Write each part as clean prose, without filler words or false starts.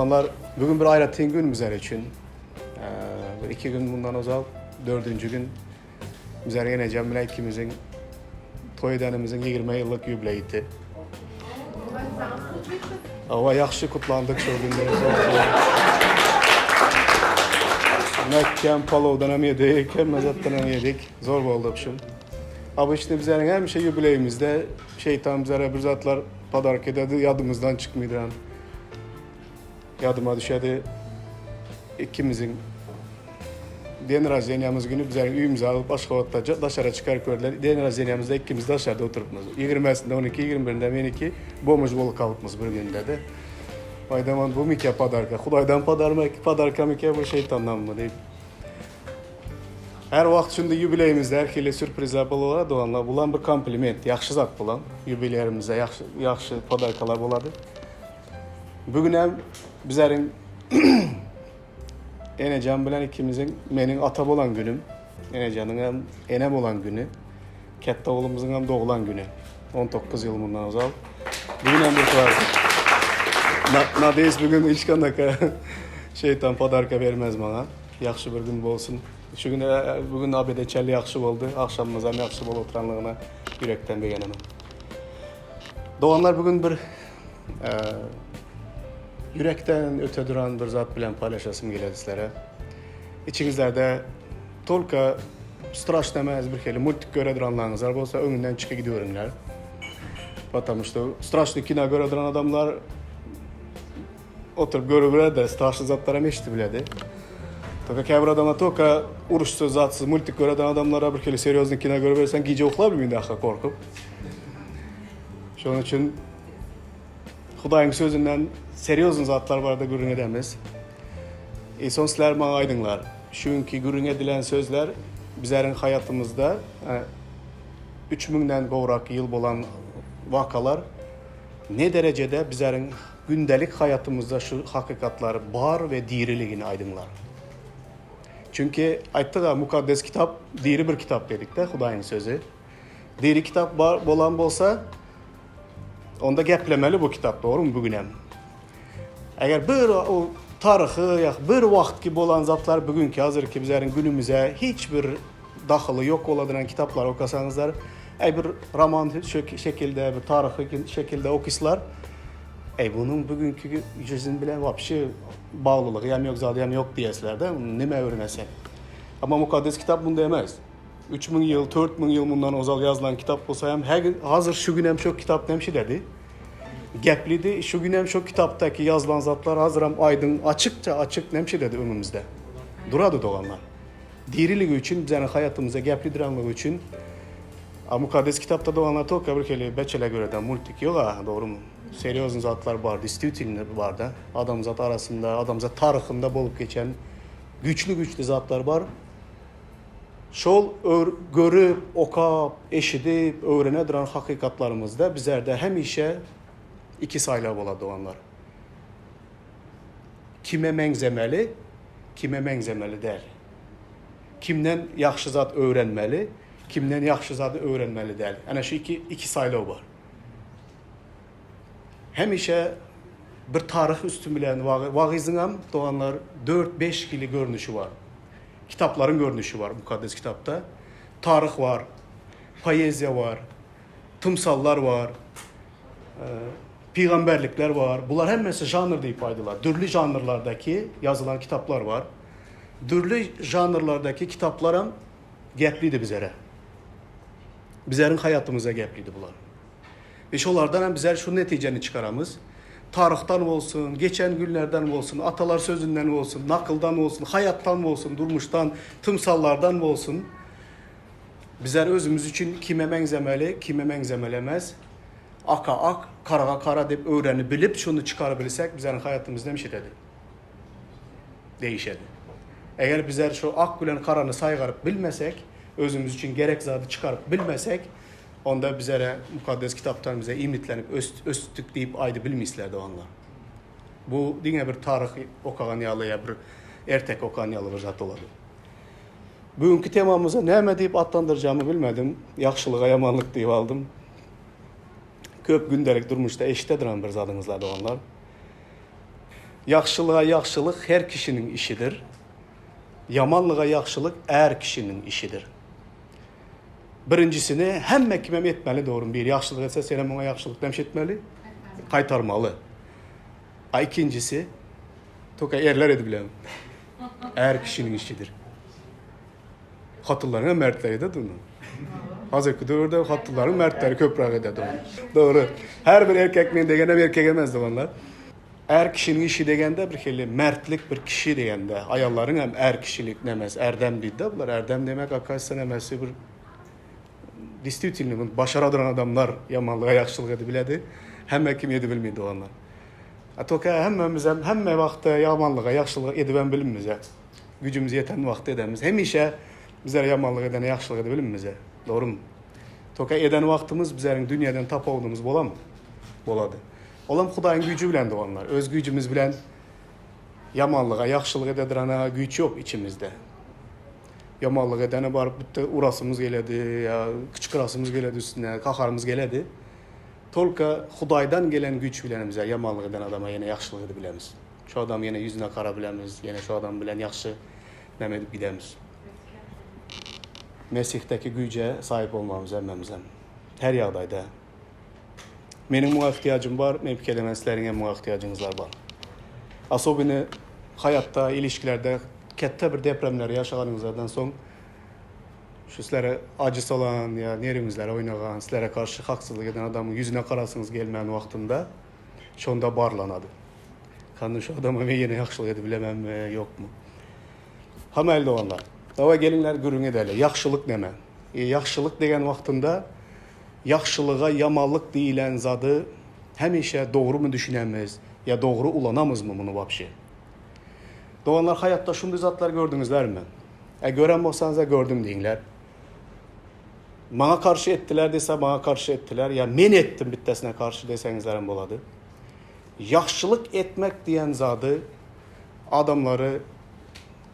Doğanlar bugün bir ayratin gün bizler için. Bir iki gün bundan uzal, dördüncü gün bizler yine Cemile ikimizin toy edenimizin 20 yıllık yübileydi. Ama yaxşı kutlandık şu günleri. Mekken palovdan hem yedik, hem mezattan hem yedik. Zor oldu şun. Ama işte bizlerin her şey yübileyimizde şeytan bizlere bir zatlar padark ededi, yadımızdan çıkmıydı. Yadıma düşedi ikimizin den razeniyamız günü bizlerin üyümüzü alıp başka vatta daşara çıkar kördüler. Den razeniyamızda ikimiz daşarda oturupmuz. 20'sinde 12, 21'inde beniki bomuz bolu kalıpmız bir günde de. Aydaman bu mike padarka. Xudaydan padarka mike bu şeytandan mı deyip. Her vaxt şimdi yübileyimizde her kili sürprizler boladı Doğanlar. Bulan bir kompliment, yaxşı zat bulan. Yübileyimizde yaxşı padarkalar boladı. Bugün hem bizlerin Enecan bilen ikimizin menin atab olan günüm. Enecan'ın hem enem olan günü. Katta oğlumuzun hem doğulan günü. 19 yıl bundan uzal. Bugün hem bir var. Nadeyis bugün hiç kanaka şeytan padarka vermez bana. Yaxşı bir gün olsun. Şu gün bugün abide çelli yaxşı oldu. Akşamımız hem yaxşı bol oturanlığına yürekten beğenemem. Doğanlar bugün bir yürekten öte duran bir zat bilen paylaşasım geledi sizlere. İçinizlerde tolka straş demez bir kere multik göre duranlarınız var. Olsa önünden çıkı gidiyorlar. Потому что straşlı kina göre duran adamlar oturup görübüler de straşlı zatlara meşti biledi. Toka kevr adama toka uruşsuz zatsız multik göre duran adamlara bir kere seriozlu kina göre verirsen gece oklar bilmeyin daha korkup. Şunun için Xudayın sözünden seriozun zatlar var da görün edemiz. Son sizler bana aydınlar. Çünkü görün edilen sözler bizlerin hayatımızda 3000'den gowrak yıl bolan vakalar ne derecede bizlerin gündelik hayatımızda şu hakikatlar var ve diriliğini aydınlar. Çünkü ayttık da mukaddes kitap diri bir kitap dedik de Xudayın sözü. Diri kitap bolan bolsa onda geplemeli bu kitap, doğru mu bugün hem? Eğer bir o tarihi, bir vaxt bolan zatlar bugünkü hazırki bizlerin günümüze hiçbir daxılı yok oladıran kitaplar okasanızlar, bir roman şekilde, bir tarihi şekilde okislar, bunun bugünkü yüzün bilen vapşı bağlılığı hem yok zaten hem yok diyesler de nime öğrenesen. Ama mukaddes kitap bunu demez. 3000 yıl, 4000 yıl bundan ozal yazılan kitap olsa hem hazır şu gün hem çok kitap demişi dedi. Gepliydi, şu gün hem çok kitaptaki yazılan zatlar hazır hem aydın, açık demişi dedi önümüzde. Duradı Doğanlar. Diriliği için, bizlerin hayatımıza gepli duranlığı için mukaddes kitapta Doğanlar toka bir kere beçele göre de multik yok ha, doğru mu? Seriozun zatlar var, distiutinler var da. Adam zat arasında, adam zat tarihinde bolup geçen güçlü zatlar var. Şol görüp, okap, eşidip, öğrene duran hakikatlarımızda bizlerde hem işe iki sayla bola Doğanlar. Kime mengzemeli, kime mengzemeli değil. Kimden yaxşı zat öğrenmeli, kimden yaxşı zatı öğrenmeli değil. Yani şu iki sayla var. Hem işe bir tarih üstün bilen vağizin hem Doğanlar 4-5 kili görünüşü var. Kitapların görünüşü var mukaddes kitapta. Tarih var, poezya var, tımsallar var, peygamberlikler var. Bunlar hemmesi janr deyip aydılar. Dürlü janrlardaki yazılan kitaplar var. Dürlü janrlardaki kitaplar gepliydi bizlere. Bizlerin hayatımıza gepliydi bunlar. Ve şolardan hem bizler şu neticeni çıkaramız. Tarihten olsun, geçen günlerden olsun, atalar sözünden olsun, nakıldan olsun, hayattan olsun, durmuştan, tımsallardan olsun. Bizler özümüz için kime mengzemeli, kime mengzemelemez. Aka ak, kara kara deyip öğrenip bilip şunu çıkarabilirsek bizlerin hayatımızda bir şey dedi. Değişedi. Eğer bizler şu ak bilen karanı saygarıp bilmesek, özümüz için gerek zatı çıkarıp bilmesek, onda bizlere mukaddes kitaptan bize imitlenip östük deyip aydı bilmişlerdi onlar. Bu dine bir tarih okagan yalıya bir ertek okagan yalı bir zat oladı. Bugünkü temamıza ne deyip adlandıracağımı bilmedim. Yaxşılığa yamanlık deyip aldım. Köp gündelik durmuşta eşite duran bir zadınızlardı onlar. Yaxşılığa yaxşılıq her kişinin işidir. Yamanlığa yaxşılıq er kişinin işidir. Birincisini hemme kimem etmeli doğru. Bir yaxşılıq etse sen ona yaxşılıq demiş etmeli. Kaytarmalı. İkincisi toka erler edebilem. Er kişinin işidir. Hatırlarına mertleri de durun. Hazırki dövrde hatırların mertleri köprek eder durun. Doğru. Her bir erkekliğin degende bir erkek emezdi onlar. Er kişinin işi degende bir kere mertlik bir kişi degende. Ayalların hem er kişilik nemez. Erdem deydi de bunlar. Erdem demek arkadaşlar nemesi bir действительно başaradıran adamlar yamanlığa yaxşılıq edebiledi. Hemme kim edebilmeydi onlar. Toka hemme vaxtda yamanlığa yaxşılıq edibən bilinmizə. Gücümüz yeten vaxt edemiz. Hemişe bizler yamanlık edene yaxşılıq edebilmizə. Doğru mu? Toka eden vaxtımız bizlerin dünyadan tap olduğumuz bola mı? Boladı. Olam Xudayın gücü bilen de onlar. Öz gücümüz bilen yamanlığa yaxşılıq ededirana güç yok içimizde. Yamanlık edene barıp bitti urasımız geledi, ya kıçkırasımız geledi üstüne, kakarımız geledi. Tolka Xudaydan gelen güç bilenimize yamanlık eden adama yine yaxşılıq edebilemiz. Şu adam yine yüzüne kara bilemiz, yine şu adam bilen yaxşı nem edip gidemiz. Mesih'teki güce sahip olmamız emmemizem. Her yağdayda. Benim buna ihtiyacım var, mevki elemenslerin buna ihtiyacınızlar var. Asobini hayatta, ilişkilerde kette bir depremleri yaşadığınızlardan son şu sizlere acısı olan ya nerimizlere oynayan, sizlere karşı haksızlık eden adamın yüzüne karasınız gelmeyen vaktinde şonda barlanadı. Kanlı şu adama ve yine yaxşılıq edebilemem mi, yok mu? Hamelde onlar. Dava gelinler görün edeli. Yaxşılıq deme. Yaxşılıq degen vaktinde yaxşılığa yamallık deyilen zadı hemişe doğru mu düşünemiz ya doğru ulanamız mı bunu vapşi? Doğanlar hayatta şunday zatlar gördünüzler mi? Gören olsanız gördüm deyinler. Bana karşı ettiler dese bana karşı ettiler. Ya men ettim bittesine karşı desenizlerim boladı. Yaxşılık etmek diyen zadı adamları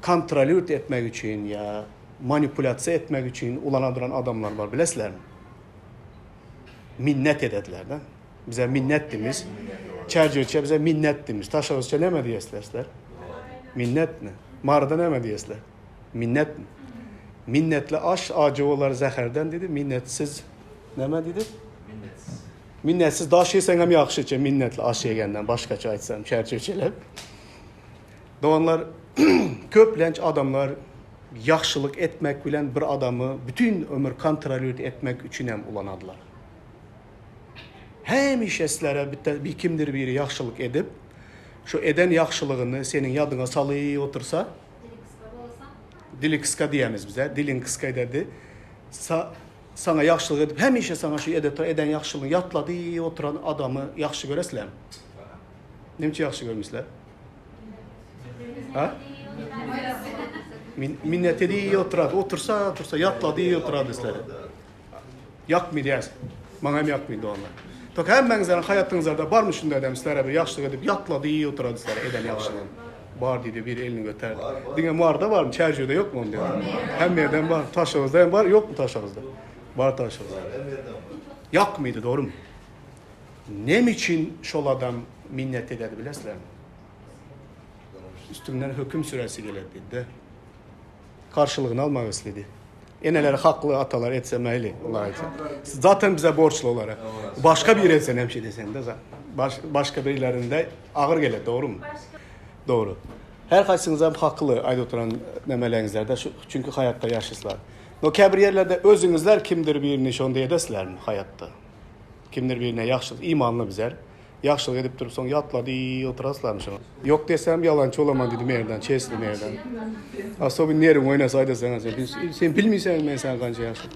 kontrol etmek için ya manipülasyon etmek için ulanadıran adamlar var bilesler mi? Minnet edediler de. Bize minnettimiz. Çerçöçe bize minnettimiz. Taşavuzça ne mi diyesler? Minnet mi? Mağarada ne mi diyesler? Minnet mi? Minnetli aş acı olar zəhərdən dedi. Minnetsiz ne mi dedi? Minnetsiz. Minnetsiz daş yesen hem yaxşıca minnetli aş yegenden başkaça açsam çerçöçelep. Doğanlar köplenç adamlar yaxşılık etmek bilen bir adamı bütün ömür kontrol etmek için hem ulanadılar. Hemişe sizlere bir kimdir biri yaxşılık edip şu eden yaxşılığını senin yadına salıya otursa dili kıska diyemiz bize. Dilin kıska dedi. Sana yaxşılık edip hemişe sana şu eden yaxşılığı yatladı oturan adamı yaxşı göresler mi? Nemçe yaxşı görmüşler? Ha? Minnet ediyor oturad. Otursa yatladı oturad sizlere. Yakmıydı ya. Bana hem yakmıydı onlar. Tok hemmenizlerin hayatınızda var mı şunda adam sizlere bir yaxşılık edip yatladı iyi oturad sizlere eden yaxşılığı. Var dedi bir elini götürdü. Dine varda var mı? Çerçöde yok mu diyor. Hem yerden var. Taşağızda var. Yok mu taşağızda? Var taşağızda. Yakmıydı doğru mu? Nem için şol adam minnet ederdi bilesler mi? Üstünden hüküm süresi geldi de. Karşılığını almak istedi. Eneleri haklı atalar etse meyli. Zaten bize borçlu olarak. Başka bir etsen hemşi desen de başka birilerinde ağır gelir doğru mu? Doğru. Her kaysınız hem haklı ayda oturan nemelerinizlerde çünkü hayatta yaşısılar. O kebir yerlerde özünüzler kimdir birini şonda edesler mi hayatta? Kimdir birine yaxşılık, imanlı bizler. Yaxşılık edip durup son yatladı oturaslarmış ama. Yok desem yalancı olamam dedim yerden, çestim yerden. Aslında nerim oynasaydı sen bilmiyorsan ben sen kanca yaşlı.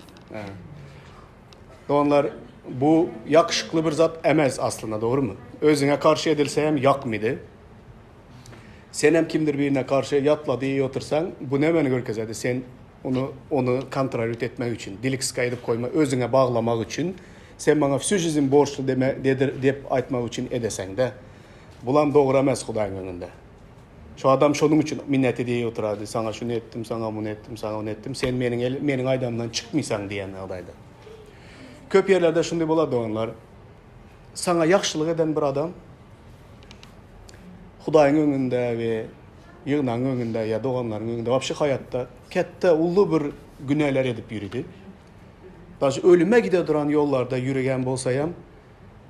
Onlar bu yakışıklı bir zat emez aslında doğru mu? Özüne karşı edilse hem yakmıydı. Sen hem kimdir birine karşı yatladı otursan bu ne beni görkezedi? Sen onu kontrol etmek için, dili kıska edip koyma, özüne bağlamak için sen bana sücüzün borçlu deyip aytmak için edesen de bulan doğru emez Xudayın önünde. Şu adam şunun için minnet ediyor oturardı. Sana şunu ettim, sana bunu ettim, sana onu ettim. Sen benim aydamdan çıkmıysan diyen adaydı. Köp yerlerde şunu buladı onlar. Sana yaxşılık eden bir adam Hudaýyň öňünde we ýygnaň öňünde ýa doganlaryň öňünde wapşy hayatda kette ully bir günäler edip ýüridi. Daş ölüme gide duran yollarda yürügen bolsayam,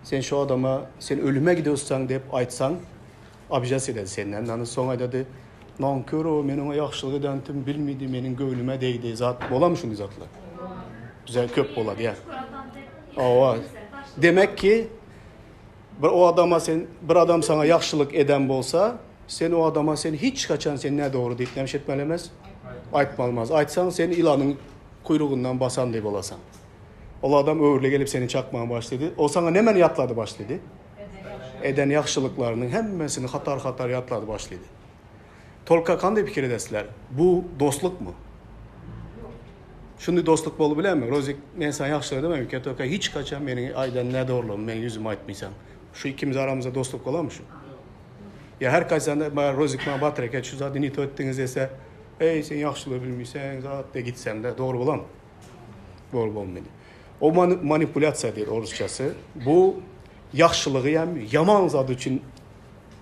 sen şu adama sen ölüme gidiyorsan dep aýtsaň, abjas ededi senden. Anı soň aýdady, "Nankör o, meniň ýaxşylyk edentim bilmidi, meniň göwnüme değdi." Zat bolam şuny zatlar. Güzel köp bolady ýa. Awa. Demek ki o adama sen bir adam sana ýaxşylyk eden bolsa, sen o adama sen hiç kaçan sen ne doğru diýip nämişetmelemez. Aýtmalmaz. Aýtsaň sen ilanyň kuyrugundan basan diýip bolasan. O adam öwürle gelip seni çakmaya başladı. O sana nemen yatladı başladı. Eden ýaxşylyklarynyň hemmesini hatar yatladı başladı. Tolka kanday pikir edesler? Bu dostluk mu? Şunday dostluk bolup bilenmi? Rozik men sana ýaxşylyk demem ki, Tolka hiç kaçan meni aydan ne doğrulum, men yüzüme aýtmaýsan. Şu ikimiz aramızda dostluk bolar mı şu? Ya her kaçanda bana Rozik bana batrek şu zat nito ettiňiz dese, "Ey sen ýaxşylyk bilmeýsen, zat de gitsem de doğru bolam." Doğru bolmaýdy. O manipulasiýa diýer orusçası. Bu ýaxşylygy hem yaman zat üçin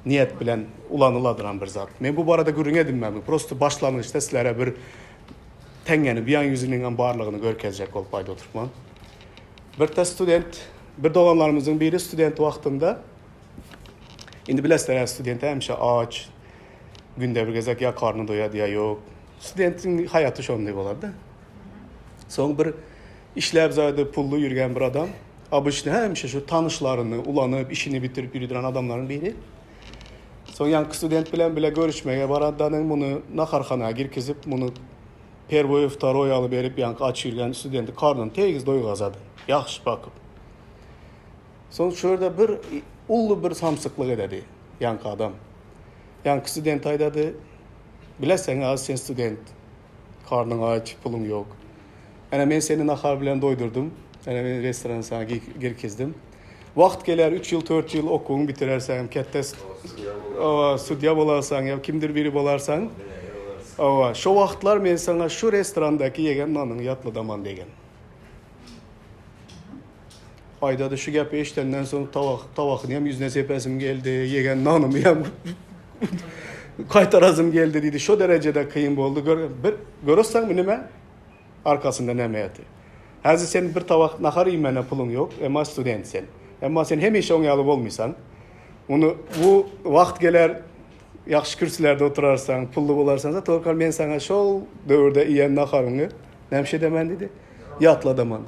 niyet bilen ulanıladıran bir zat. Men bu barada gürüňedim men. Prosto başlanyşda sizlere bir teňgeni biýan ýüzüniň barlygyny görkezjek bolup aýda oturman. Bir ta student, bir doganlarymyzyň biri student wagtynda indi bilesler student hemşe aç, günde bir gezek ya karnı doýady ya ýok. Studentin hayaty şonday bolardy. Soň bir işläp zady pullu ýürgen bir adam, abişni hemşe şu tanışlaryny ulanyp işini bitirip ýürüdüren adamlaryň biri. Soň ýanky student bilen bile görüşmege baradanyň muny naharhanaga girkizip muny perwoy vtaroy alyp berip ýanky aç ýürgen studenti karnyny tegiz doýgazady. Ýaxşy bakyp. Soň şurada bir ully bir samsyklyk ededi ýanky adam. Ýanky student aýdady, "Bileseň az sen student, karnyň aç, pulun ýok. Ana men seni nahar bilen doýdurdum. Ana men restorana sana girkizdim. Wagt geler 3 ýyl, 4 ýyl okuwyň bitirersen, kette sudya bolarsan ýa kimdir biri bolarsan, şu wagtlar men sana şu restorandaky ýegen nanyň ýatlydaman" degen. Aýdady şu gäpi eşitenden soň tawakyny hem ýüzüne sepesim geldi, ýegen nanymy hem kaytarazım geldi diýdi. Şo derejede kıyın boldu. Görürsen nime? Arkasında näme ýaty. Häzir sen bir tawak nahar ýemene pulun ýok, emma student sen. Emma sen hemişe oňaly bolmaýsan, onu bu wagt geler ýaxşy kürsülerde oturarsan, pullu bolarsan da tolkar men sana şol döwürde iýen naharyny näme demen diýdi? Ýatlydaman.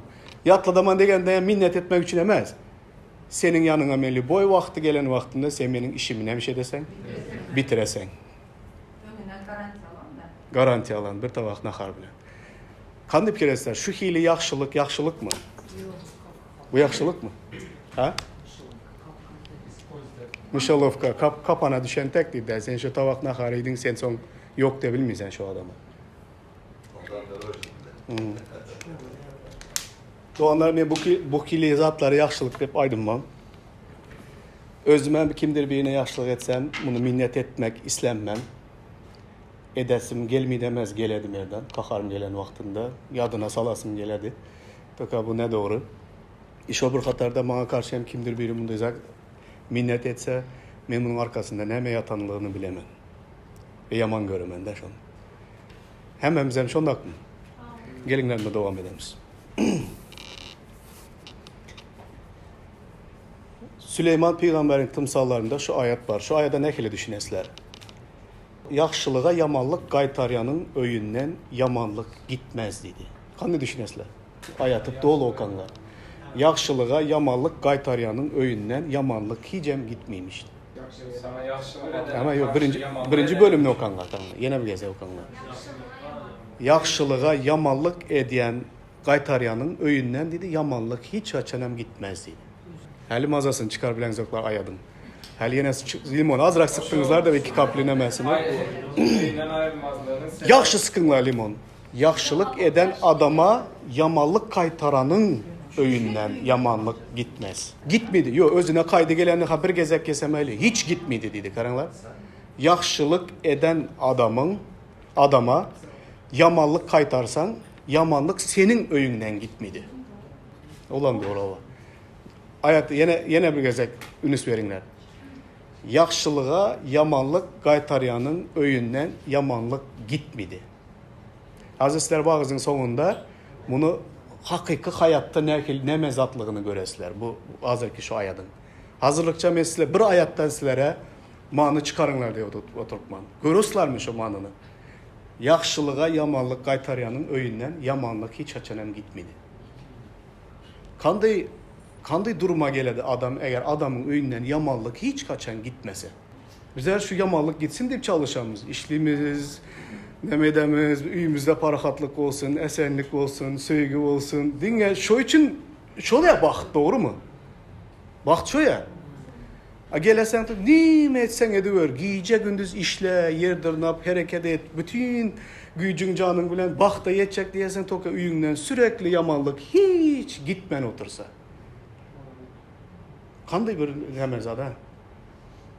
Ýatlydaman degende minnet etmek üçin emas. Senin yanına meli boy wagty gelen wagtynda sen meniň işimi näme desen? Bitireseň. Öňüne Garantiýa alan bir tawak nahar bilen. Kandy pikir etseler? Şu hili ýaxşylyk mı? Bu ýaxşylyk mı? Ha? Müşalovka kapana düşen tek diýdi. Sen şu tawak nahar edin, sen soň ýok de bilmeýsen şu adama. Doganlar men bu hili zatlary ýaxşylyk dep aýdymam. Özüme kimdir birine ýaxşylyk etsem, bunu minnet etmek islenmem. Edesim gelmi demez geledi merdan. Kaharım gelen wagtynda yadyna salasım geledi. Toka bu ne doğru. İşo bir hatarda bana karşı hem kimdir biri mundayzak minnet etse, men bunun arkasında näme ýatanlygyny bilemen. Ve yaman göremen de şonu. Hemmemiz hem şondak mı? Gelinlerle devam edemiz. Süleyman Peygamberin tımsallarında şu ayet var. Şu ayada nähili düşünesler? Yaxşılığa yamanlık qaytaryanın öyünden yamanlık gitmez dedi. Kandy düşünesler? Ayatı dolu okanlar. Yaxşılığa yamanlık qaytaryanın öyünden yamanlık hicem gitmeymiş. Sana yaxşılık Ama yok birinci bölümünü okanlar. Yine bir geze okanlar. Yaxşılığa yamanlık ediyen qaytaryanın öyünden dedi yamanlık hiç açanam gitmez dedi. Hali mazasını çıkar bilen zoklar ayadım. Hali yine limon azrak sıktığınızlar da belki kaplinemezsiniz. Yaxşı sıkınlar limon. Yaxşılık eden adama yamanlık kaytaranın öyünden yamanlık gitmez. Gitmedi. Yok özüne kaydı geleni bir gezek kesemeli. Hiç gitmedi dedi karanlar. Yaxşılık eden adama yamanlık kaytarsan yamanlık senin öyünden gitmedi. Olan doğru o. Ayet yine bir gezek ünüs verinler. Yaxşılığa yamanlık qaytaryanın öyünden yamanlık gitmedi. Azizler vaazın sonunda bunu hakiki hayatta ne mezatlığını göresizler. Bu hazırki şu ayadın. Hazırlıkça men sizlere bir ayattan sizlere manı çıkarınlar diye oturtman. Görürsüzlermiş o manını. Yaxşılığa yamanlık qaytaryanın öyünden yamanlık hiç açanem gitmedi. Kanday duruma geledi adam eğer adamın öyünden yamanlık hiç kaçan gitmese. Bizler şu yamanlık gitsin deyip çalışamız. İşliğimiz, nemedemiz, üyümüzde parahatlık olsun, esenlik olsun, sevgi olsun. Dinle şu için şöyle bak, doğru mu? Bak şöyle. Gelesen ne etsen ediver, gece gündüz işle, yerdirnap, hareket et, bütün gücün canın bilen bak da yetecek diyesen toka üyünden sürekli yamanlık hiç gitmen otursa. Kanday bir nemezada?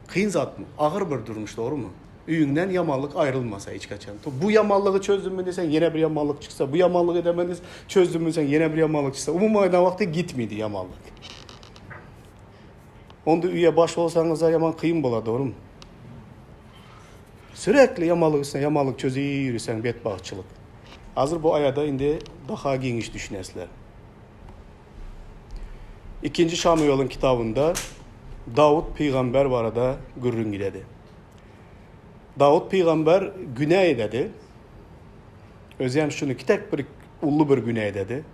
Kıyın zat mı? Ağır bir durmuş, doğru mu? Üyünden yamanlık ayrılmasa hiç kaçan. Bu yamanlığı çözdün mü desen yine bir yamanlık çıksa, bu yamanlığı edemeniz çözdün mü desen yine bir yamanlık çıksa. Umumaydan vakti gitmedi yamanlık. Onda üye baş olsanız da yaman kıyım bola, doğru mu? Sürekli yamanlık çözüyürsen betbağçılık. Hazır bu ayada indi daha geniş düşünesler. 2. Şamuyol'un kitabında Davud peygamber var arada gürrün gidedi. Davud peygamber günah ededi. Özlem şunu ki tek bir ullu bir günah ededi.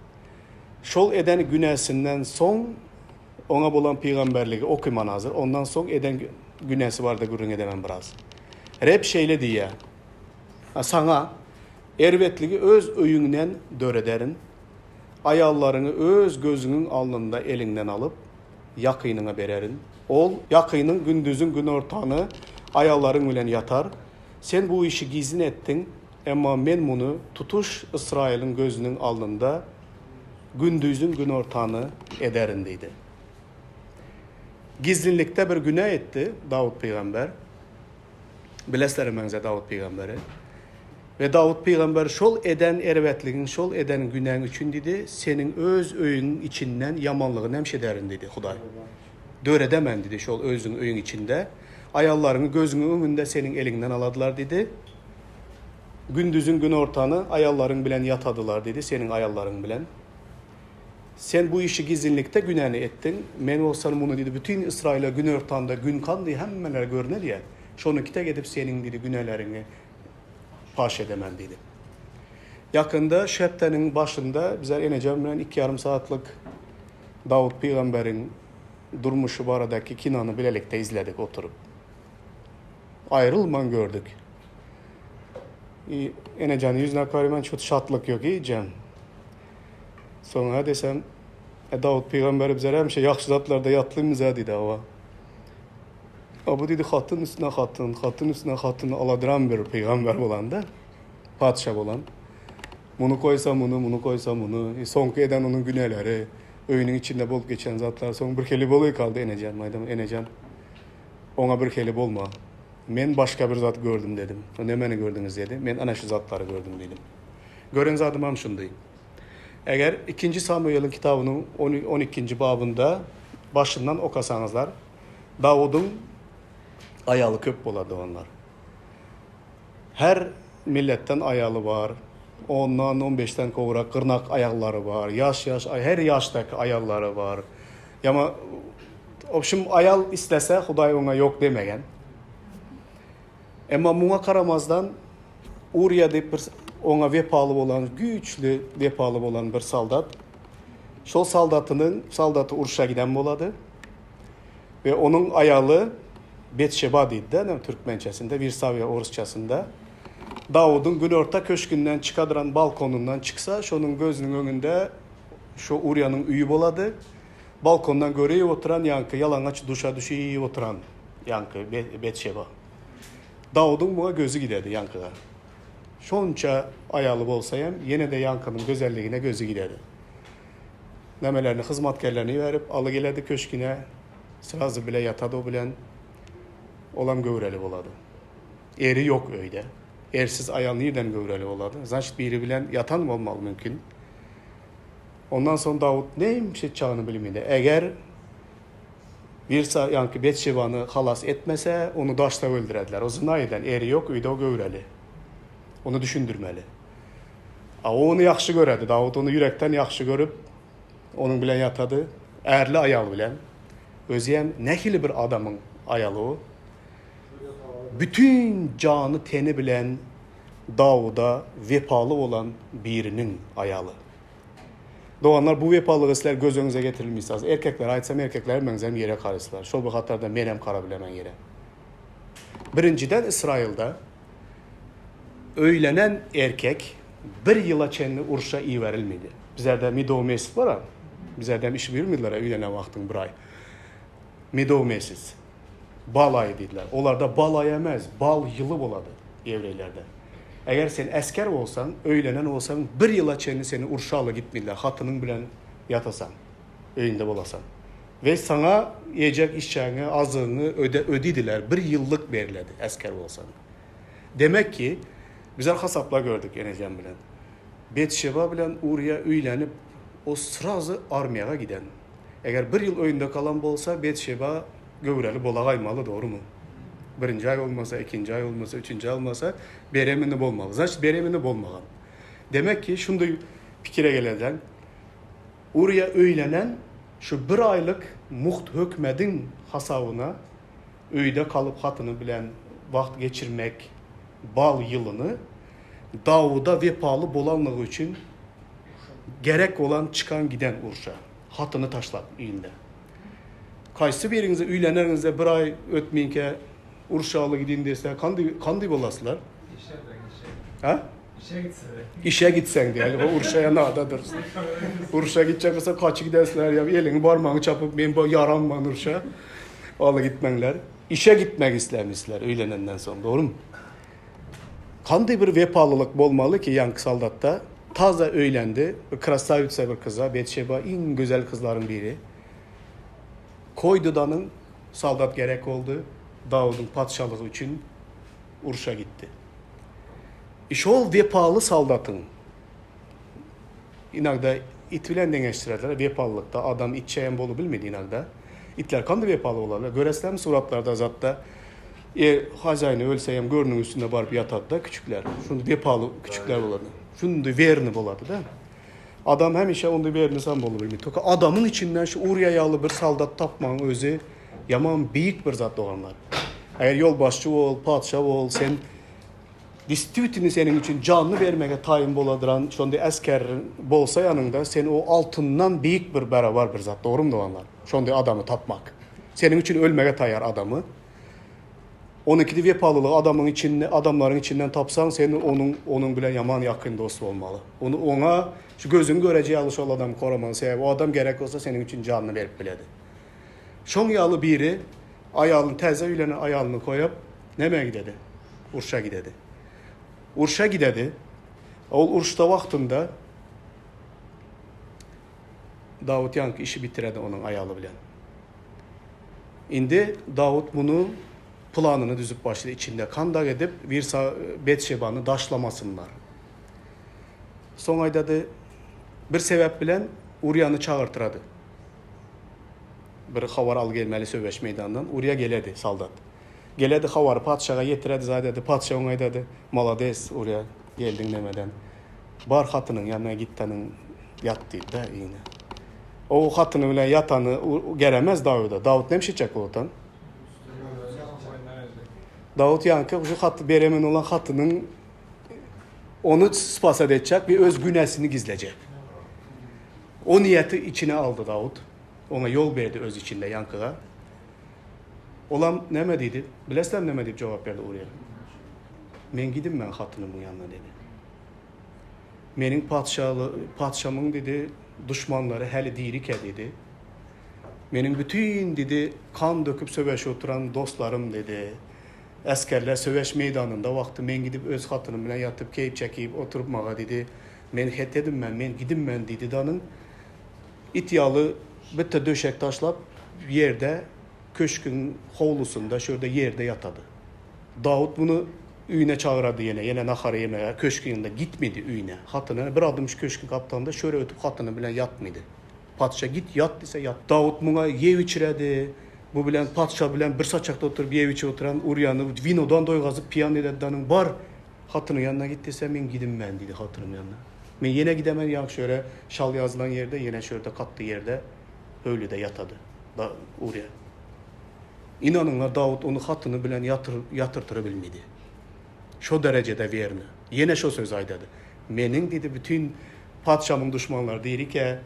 Şol eden günahsinden son ona bulan peygamberliği okuyman hazır. Ondan son eden günahsi var da gürrün edemem biraz. Rep şeyle diye. Sana ervetliği öz öyünden dörederin. Ayallarını öz gözünün alnında elinden alıp yakınına bererin. Ol yakının gündüzün gün ortanı ayalların bilen yatar. Sen bu işi gizlin ettin ama men bunu tutuş İsrail'in gözünün alnında gündüzün gün ortanı ederin dedi. Gizlinlikte bir günah etti Davud peygamber. Bileslerim benze Davud peygamberi. Ve Davud peygamber şol eden ervetliğin, şol eden günahın için dedi, senin öz öyünün içinden yamanlığını hemşederin dedi Huday. Döredemen dedi şol özün öyün içinde. Ayallarını gözünün önünde senin elinden aladılar dedi. Gündüzün gün ortanı ayalların bilen yatadılar dedi, senin ayalların bilen. Sen bu işi gizlilikte günahını ettin. Men olsan bunu dedi, bütün İsrail'e gün ortanda gün kan diye hemmeler görünür ya. Şonu kite gidip senin dedi günahlarını paş edemem dedi. Yakında Şebte'nin başında bizler ineceğim 2,5 saatlik Davud peygamberin durmuşu bu aradaki kinanı bilelikte izledik oturup. Ayrılman gördük. İneceğin yüzüne karıman çok şatlık yok iyicem. Sonra desem Davud peygamberi bize hem şey yaxşı zatlarda yatlığımız dedi hava. Bu dedi hatın üstüne hatın üstüne hatın aladıran bir peygamber olan da padişah olan. Bunu koysam bunu koysam bunu. Sonki eden onun günahları, öyünün içinde bol geçen zatlar. Son bir kelip oluyor kaldı eneceğim. Maydam eneceğim. Ona bir kelip olma. Men başka bir zat gördüm dedim. Ne beni gördünüz dedi. Men ana şu zatları gördüm dedim. Gören zatım ham şundayım. Eğer 2. Samuel'in kitabının 12. babında başından okasanızlar, Davud'un ayalı köp boladı onlar. Her milletten ayalı var. 10'dan 15'ten kovrak kırnak ayakları var. Her yaştaki ayalları var. Ama opşum ayal istese Huday ona yok demegen. Ama buna karamazdan Uriya deyip bir ona vepalı olan, güçlü vepalı olan bir saldat. Şol saldatı Urş'a giden boladı. Ve onun ayalı Betşeba deydi de Türkmençesinde, Virsaviya Orusçasında. Davud'un gün orta köşkünden çıkadıran balkonundan çıksa, şunun gözünün önünde şu Uriya'nın üyü boladı. Balkondan görüyor oturan yankı, yalanaç duşa düşüyor oturan yankı Betşeba. Davud'un buna gözü giderdi yankıya. Şonça ayalı bolsayım, yine de yankının güzelliğine gözü giderdi. Nemelerini, hizmetkarlarını verip alı geledi köşküne, sırası bile yatadı o bilen olan gövreli boladı. Eri yok öyle. Ersiz ayal nereden gövreli boladı? Zaten biri bilen yatan mı olmalı mümkün? Ondan sonra Davud neymiş çağını biliminde? Eğer Yani Betşebanı halas etmese onu daşla öldürediler. O zinayeden eri yok, uyda o gövreli. Onu düşündürmeli. O onu yaxşı göredi. Davud onu yürekten yaxşı görüp onun bilen yatadı. Erli ayalı bilen. Özüyem nekili bir adamın ayalı o. Bütün canı teni bilen Davud'a vepalı olan birinin ayalı. Doğanlar bu vepalığı sizler göz önünüze getirilmişsiniz. Erkekler aytsam erkekler menzem yere karısılar. Şol bu hatarda menem kara bilemen yere. Birinciden İsrail'de öylenen erkek bir yıla çenli urşa iyi verilmedi. Bizlerde Midov Mesis var ha. Bizlerde iş bilmirdiler öylenen vaktin bir ay. Midov Mesis. Bal ayı dediler. Onlarda bal ayı emez, bal yılı oladı evreylerde. Eğer sen esker olsan, öylenen olsan, bir yıla çenli seni urşalı gitmediler. Hatının bilen yatasan, öğünde bolasan. Ve sana yiyecek işçeğini, azığını ödediler. Bir yıllık veriledi esker olsan. Demek ki bizler hasapla gördük yeneceğim bilen. Betşeba bilen Uriya öğlenip o sırazı armiyaya giden. Eğer bir yıl öğünde kalan bolsa Betşeba gövreli bolağaymalı, doğru mu? Birinci ay olmasa, ikinci ay olmasa, üçüncü ay olmasa beremini bolmalı. Zaten beremini bolmagan. Demek ki şunda fikire geleden Uriya öğlenen şu bir aylık muht hükmedin hasavına öyde kalıp hatını bilen vakt geçirmek bal yılını Davud'a vepalı bolanlığı için gerek olan çıkan giden urşa. Hatını taşlap iyinde. Kaysı birinize üylenerinizde bir ay ötmeyinke urşalı gidin dese kandı bolasılar. Ha? İşe gitsen diye. O urşaya nadadır. Urşa gidecek olsa kaçı gidersinler ya. Elini parmağını çapıp ben bu yaranman urşa. Vallahi gitmenler. İşe gitmek istemişler öğlenenden sonra. Doğru mu? Kandı bir vepalılık olmalı ki yankı saldatta. Taza öğlendi. Krasavitsa bir kıza. Betşeba en güzel kızların biri. Koydudanın saldat gerek oldu. Davud'un padişahlığı için Urş'a gitti. İşte o vepalı saldatın inakda itvilen dengeçtirerler. Vepalılıkta adam itçeyen bolu bilmedi inakda. İtler kandı vepalı olarlar. Göresler mi suratlarda zatta hazayını ölseyem görünün üstünde barıp yatakta küçükler. Şunu vepalı küçükler olardı. Şunu da verini boladı da. Adam hem işe onu verini san bolu bilmedi. Adamın içinden şu Uriyayalı bir saldat tapmanın özü yaman büyük bir zat doğanlar. Eğer yolbaşçı ol, padişah ol, sen distribütini senin için canlı vermeye tayin boladıran şonda esker bolsa yanında sen o altından büyük bir beraber bir zat. Doğru mu doğanlar? Şonda adamı tapmak. Senin için ölmeye tayar adamı. 12'li vepalılığı adamların içinden tapsan senin onun bile yaman yakın dostu olmalı. Ona şu gözün göreceği alış ol adamı korumanın sebebi. O adam gerek olsa senin için canını verip biledi. Şon yalı biri ayağını teze üylene ayağını koyup neme gidedi? Urş'a gidedi. Urş'a gidedi. O Urş'ta vaktinde Davud yankı işi bitiredi onun ayağı bilen. İndi Davud bunu planını düzüp başladı içinde kandak edip bir Betşeba'nı daşlamasınlar. Son ayda da bir sebep bilen Uriya'nı çağırtıradı. Bir havar al gelmeli söveş meydandan. Uriya geledi saldat. Geledi havarı padişaha getiredi zadedi. Padişah ona dedi. Malades Uriya geldin demeden. Bar hatının yanına gittenin yat dedi de yine. O hatını bile yatanı geremez Davud'a. Davud ne çek otan? Davud yankı şu hatı beremin olan hatının onu spas edecek ve öz günesini gizleyecek. O niyeti içine aldı Davud. Ona yol verdi öz içinde yankıya. Olan ne mi dedi? Bilesem ne mi deyip cevap verdi oraya. Men gidim ben hatınımın yanına dedi. Menin padişahımın dedi düşmanları heli dirike dedi. Menin bütün dedi kan döküp söveş oturan dostlarım dedi. Askerler söveş meydanında vakti men gidip öz hatınım bilen yatıp keyip çekip oturup mağa dedi. Men hettedim men gidim ben dedi danın. İtyalı bitti döşek taşlap yerde köşkün hovlusunda şurada yerde yatadı. Davud bunu üyüne çağırdı yine nahara yemeğe köşkün yanında gitmedi üyüne. Hatına bir adımmış köşkün kaptanında şöyle ötüp hatını bilen yatmadı. Padişah git yat dese yat. Davud buna yev içiredi, Bu bilen padşah bilen bir saçakta oturup bir ev içi oturan Uryan'ı vinodan doygazıp piyan edendanın bar hatının yanına git dese men gidin ben dedi hatının yanına. Men yine gidemem ya şöyle şal yazılan yerde yine şöyle katlı yerde öyle de yatadı da Urya. İnanınlar Davut onu hatını bilen yatırtırabilmedi. Şu derecede verini. Yine şu söz aydadı. Menin dedi bütün padşamın düşmanları deyir ki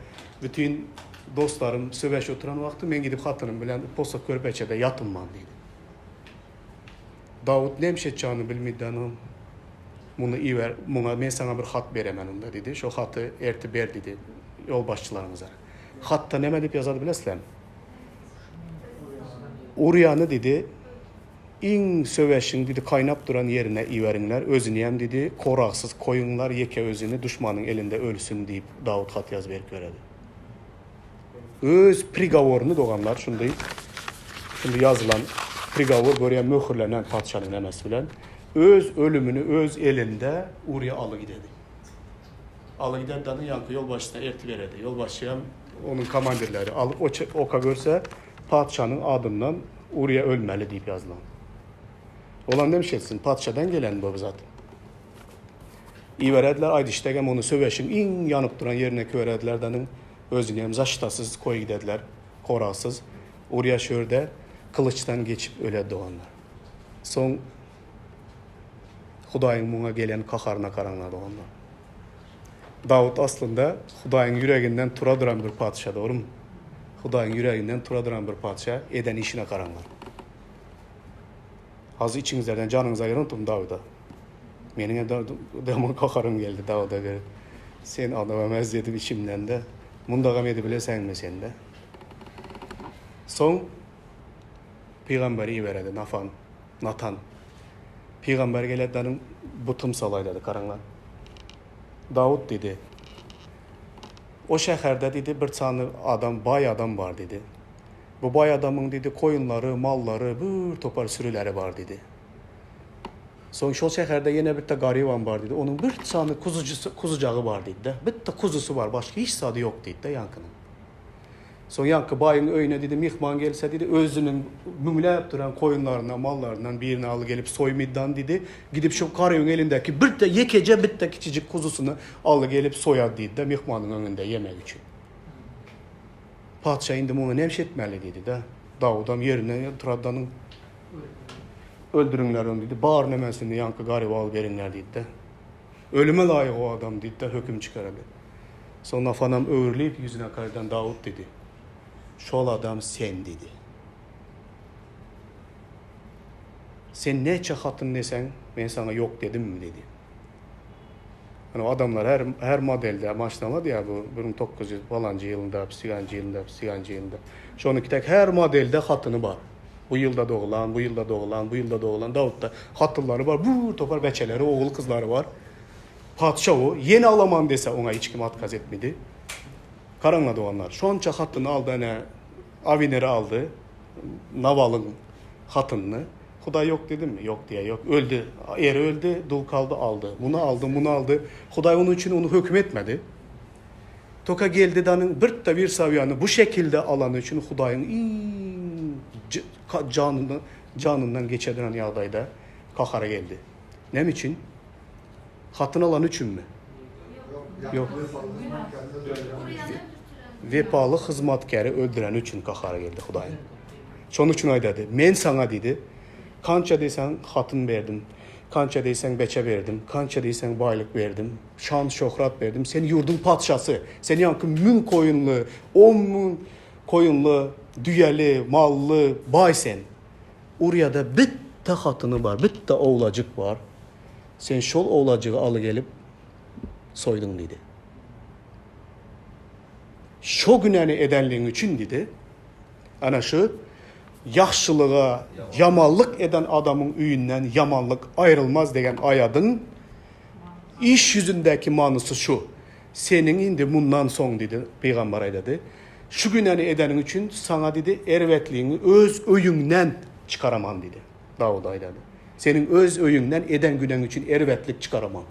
bütün dostlarım söveş oturan vakti men gidip hatının bilen posta körpeçede yatınman dedi. Davut nemşetçanı bilmeden bunu iyi ver, buna men sana bir hat beremem onda dedi. Şu hatı erti ber dedi yol başçılarımıza. Hatta ne edip yazadı bilesizler mi? Uryan'ı dedi in söveşin dedi kaynap duran yerine iverinler özünü dedi koraksız koyunlar yeke özünü düşmanın elinde ölsün deyip Davut hat yaz berk veredi. Öz prigavorunu doğanlar şimdi yazılan prigavor böyle möhürlenen padşanın emesi bilen öz ölümünü öz elinde Urya alı gidedi. Alı gidendanın yankı yolbaşına erti veredi. Yolbaşıya onun komandirleri alıp oka görse padşanın adından Urya ölmeli deyip yazılan. Olan demiş etsin padşadan gelen bu zaten. İyi verediler aydı işte onu söveşin in yanıp duran yerine köveredilerdanın özünü hem zaştasız koy gidediler korasız. Urya şörde kılıçtan geçip öyle doğanlar. Son Hudayın buna gelen kaharına karanlar doğanlar. Davut aslında Hudayın yüreğinden tura duran bir padişah doğru mu? Hudayın yüreğinden tura duran bir padişah eden işine karanlar. Hazır içinizlerden canınıza yarıntım Davud'a. Benim de kaharım geldi Davud'a göre. Sen adama mezzedim içimden de. Mundağım yedi bile sen mi sen de. Son Peygamberi iyi veredi Natan. Peygamber gelenlerin butum salaydı karanlar. Davut dedi. O şehirde dedi bir tane adam, bay adam var dedi. Bu bay adamın dedi koyunları, malları, bir topar sürüleri var dedi. Son şu şehirde yine bir de gariban var dedi. Onun bir tane kuzucağı var dedi de. Bir de kuzusu var, başka hiç sadı yok dedi de yankının. Son yankı bayın öyüne dedi mihman gelse dedi özünün mümleyip duran koyunlarından, mallarından birini alı gelip soymiddan dedi. Gidip şu karayın elindeki bir de yekece bir de küçücük kuzusunu alı gelip soyar dedi de mihmanın önünde yemek için. Padişah indi onu nemşetmeli dedi de. Davud'am yerine Traddan'ın öldürünler onu dedi. Bağır nemesini yankı gariba al verinler dedi de. Ölüme layık o adam dedi de hüküm çıkaradı. Sonra fanam öğürleyip yüzüne kardan Davud dedi. Şol adam sen dedi. Sen ne çahatın desen ben sana yok dedim mi dedi. Hani o adamlar her modelde maçlamadı ya bu 1900 falanca yılında, sigancı yılında. Şu an tek her modelde hatını var. Bu yılda doğulan, bu yılda doğulan Davut'ta hatırları var. Bu topar beçeleri, oğul kızları var. Padişah o yeni alaman dese ona hiç kim atkaz etmedi. Karanla doğanlar. Şu an hattını aldı hani Aviner'i aldı. Naval'ın hatını. Huday yok dedim mi? Yok diye yok. Öldü. Eri öldü. Dul kaldı aldı. Bunu aldı. Huday onun için onu hükmetmedi. Toka geldi danın bir saviyanı bu şekilde alanı için Huday'ın canından geçeden yağdayda kahara geldi. Ne için? Hatın alan için mi? Yok. Vefalı hizmetkarı öldüren için kahara geldi Huday'ın. Şunun için aydadı. Men sana dedi. Kança deysen hatın verdim. Kança deysen beçe verdim. Kança deysen baylık verdim. Şan şöhret verdim. Sen yurdun padişası. Sen yankı mün koyunlu, 10 mün koyunlu, düyeli, mallı, bay sen. Uriyada bitti hatını var. Bitti oğlacık var. Sen şol oğlacığı alı gelip soydun dedi. Şu günəni edenliğin için dedi. Ana şu yaxşılığa yamanlık eden adamın üyünden yamanlık ayrılmaz degen ayadın iş yüzündeki manısı şu. Senin indi bundan son dedi Peygamber aydadı. Şu günəni edenin için sana dedi ervetliğini öz öyünden çıkaraman dedi. Davud aydadı. Senin öz öyünden eden günen için ervetlik çıkaraman.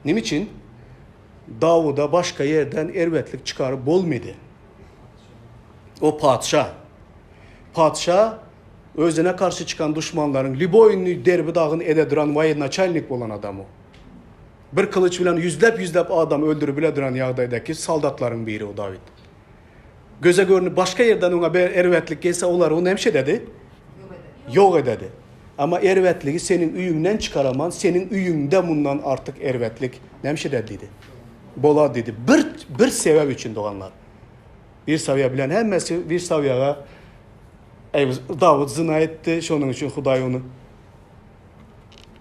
Ne için? Davud'a başka yerden ervetlik çıkarıp olmadı. O padşah. Padşah özüne karşı çıkan düşmanların Liboynu derbi dağını edediren voyenaçelnik olan adamı. Bir kılıç bilen yüzlep adam öldürüp bile duran yağdaydaki saldatların biri o David. Göze görünüp başka yerden ona bir ervetlik gelse olar onu hemşe dedi. Yok ededi. Ama ervetliği senin üyünden çıkaraman, senin üyünde bundan artık ervetlik hemşe dediydi. Bola dedi. Bir sebep için doğanlar. Bir saviye bilen hemmesi bir saviyaya Davud zina etti, şunun için Huday onu.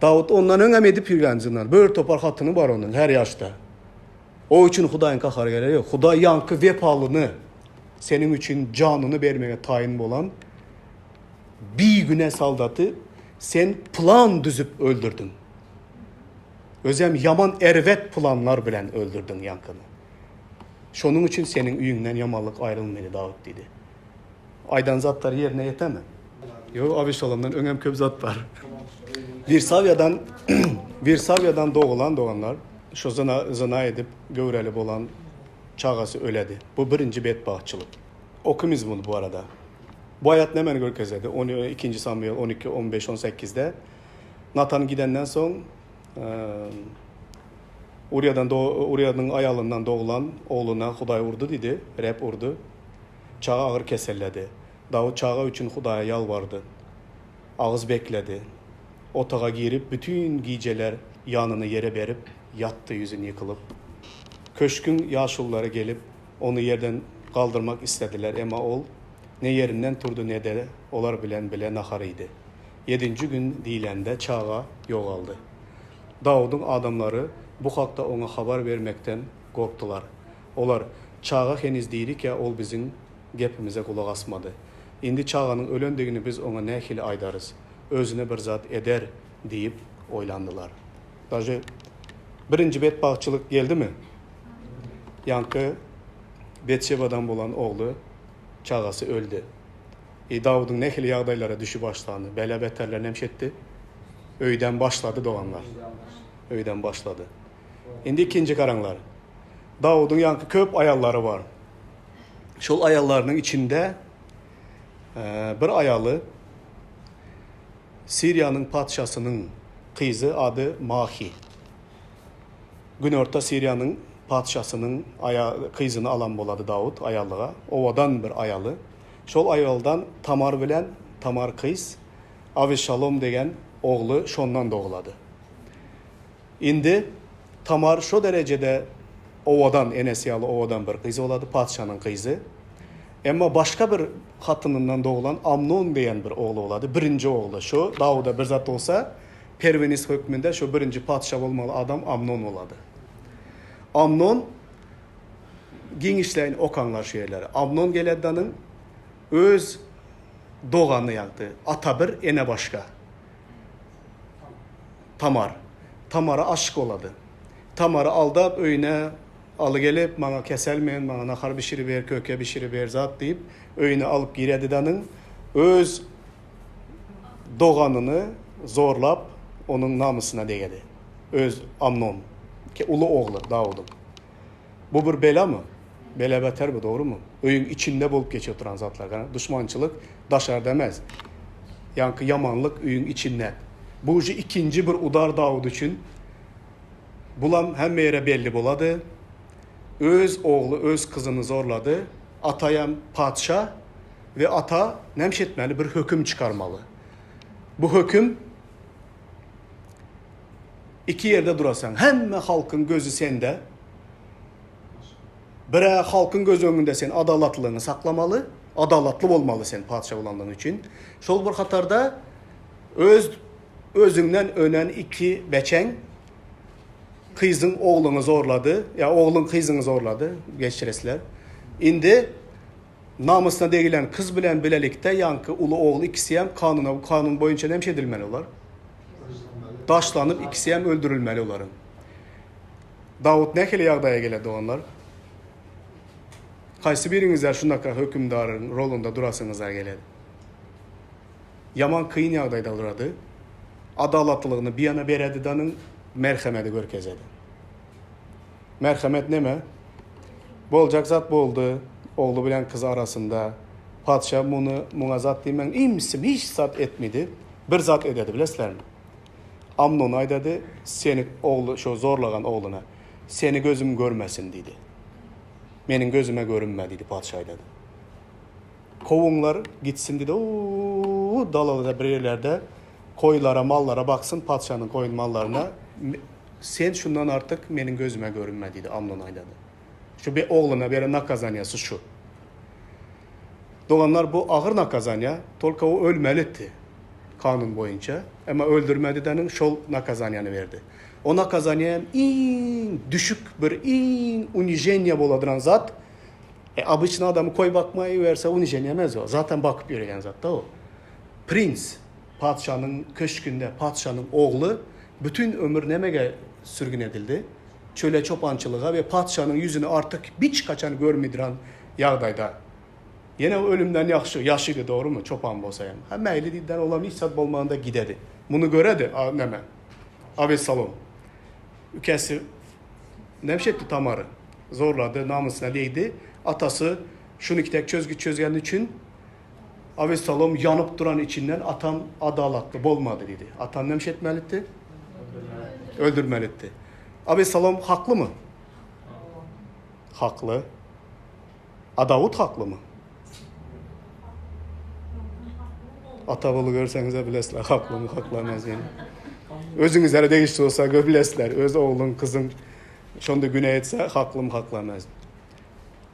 Davud ondan önem edip yürüyen zinlar. Böyle topar hatını var onun her yaşta. O için Huday'ın kakar gereği yok. Huday yankı vepalını, senin için canını vermeye tayin olan bir güne saldatı sen plan düzüp öldürdün. Özem yaman ervet planlar bilen öldürdün yankını. Şunun için senin üyünden yamanlık ayrılmadı Davud dedi. Aydan zatlar yerine yetemem. Yok Abisalom'dan önem köp zat var. Virsavya'dan doğanlar şu zina edip gövrelip olan çağası öledi. Bu birinci bedbahtçılık. Okumuz bunu bu arada. Bu ayet ne meni görkezedi? 2. Samuel 12, 15, 18'de. Nathan gidenden son Uriya'nın ayalından doğulan oğluna Huday urdu dedi. Rep urdu. Çağı ağır keselledi. Davud çağı için Huday'a yalvardı. Ağız bekledi. Otağa girip bütün giyceler yanını yere verip yattı yüzünü yıkılıp. Köşkün yaşulları gelip onu yerden kaldırmak istediler ama ol ne yerinden turdu ne de olar bilen bile naharıydı. 7. gün dilende çağa yok aldı. Davud'un adamları bu hakta ona haber vermekten korktular. Olar çağa heniz deyirik ya ol bizim gepimize kulak asmadı. İndi çağanın ölendegini biz ona ne hili aydarız. Özüne bir zat eder deyip oylandılar. Dajı birinci bedbahtçılık geldi mi? Yankı Betşeba'dan bulan oğlu çağası öldü. Davud'un ne hili yağdaylara düşü başlandı. Bela beterler nemşetti. Öyden başladı doğanlar. Öyden başladı. İndi ikinci karanlar. Davud'un yankı köp ayalları var. Şol ayallarının içinde bir ayalı Siriyanın padişasının kızı adı Mahi. Günorta Siriyanın padişasının kızını alan boladı Davud ayallığa. Ovadan bir ayalı. Şol ayaldan Tamar bilen Tamar kız Avishalom degen oğlu şondan doğuladı. İndi Tamar şu derecede ovadan Enesiyalı ovadan bir kız oladı padişanın kızı. Ama başka bir hatınından doğulan Amnon diyen bir oğlu oladı. Birinci oğlu şu. Davud'a bir zat olsa Pervinis hükmünde şu birinci padişah olmalı adam Amnon oladı. Amnon genişleyin okanlar şeyleri. Amnon geledanın öz doğanı yaktı. Ata bir ene başka. Tamar. Tamar'a aşık oladı. Tamar'ı aldap öyüne alı gelip bana keselmeyin, bana nahar bişiri ver, köke bişiri ver zat deyip öyüne alıp giredidanın öz doğanını zorlap onun namusuna değdi. Öz Amnon. Ki ulu oğlu Davud'un. Bu bir bela mı? Bela beter mi, doğru mu? Öyün içinde bulup geçiyor oturan zatlar. Yani düşmançılık daşar demez. Yankı yamanlık öyün içinde. Bu ikinci bir udar Davud için bulam hem yere belli buladı. Öz oğlu, öz kızını zorladı. Atayam padişah ve ata nemşetmeli bir hüküm çıkarmalı. Bu hüküm iki yerde durasan. Hem halkın gözü sende. Bir halkın göz önünde sen adalatlılığını saklamalı. Adalatlı olmalı sen padişah olandığın için. Şol bir hatarda özünden önen iki beçen kızın oğlunu zorladı. Ya oğlun kızını zorladı. Geçiresler. İndi namusuna değilen kız bilen bilelikte yankı ulu oğlu ikisi hem kanun boyunca ne şey edilmeli olar? Daşlanıp ikisi hem öldürülmeli oların. Davud ne kele yağdaya geledi onlar? Kaysi birinizler şundaka hükümdarın rolunda durasınızlar geledi. Yaman kıyın yağdayda duradı. Adalatlılığını bir yana beredidanın merhameti görkezedi. Merhamet ne mi? Bolacak zat boldu. Oğlu bilen kızı arasında Padşah buna zat demen imsim hiç zat etmedi. Bir zat ededi bilesizler mi? Amnon aydadı, seni oğlu, şu zorlagan oğluna, seni gözüm görmesin dedi. Benim gözüme görünme dedi padşah aydadı. Kovunlar gitsin dedi, ooo dalalıda bir yerlerde koylara, mallara baksın, padşahın koyun mallarına. Sen şundan artık benim gözüme görünme dedi Amnon aydadı. Şu bir oğluna bir nakazanyası şu. Doğanlar bu ağır nakazanya, tolka o ölmelitti kanun boyunca. Ama öldürmedi denin şol nakazanyanı verdi. O nakazanya en düşük bir en unijenya boladıran zat. Abıçın adamı koy bakmayı verse unijenyemez o. Zaten bakıp yürüyen zat da o. Prens, padişahın köşkünde padişahın oğlu bütün ömür nemege sürgün edildi. Çöle çobançılığa ve padişahın yüzünü artık hiç kaçan görmediren yağdayda. Yine o ölümden yaşıydı doğru mu? Çoban bolsayam. Ha meyli didden olan hiç sat bolmağında gidedi. Bunu göredi neme. Abesalom. Ükesi nemşetti Tamar'ı. Zorladı, namusuna değdi. Atası şunu tek çözgen için Abesalom yanıp duran içinden atam adalatlı bolmadı dedi. Atam nemşetmelitti. Öldürmelitti. Abesalom haklı mı? Haklı. Davut haklı mı? Atavalı görseniz de bilesizler, haklı mı, haklamaz yani. Özünüzlere değişti olsa bilesizler, öz oğlun, kızın şunda günah etse haklı mı, haklamaz.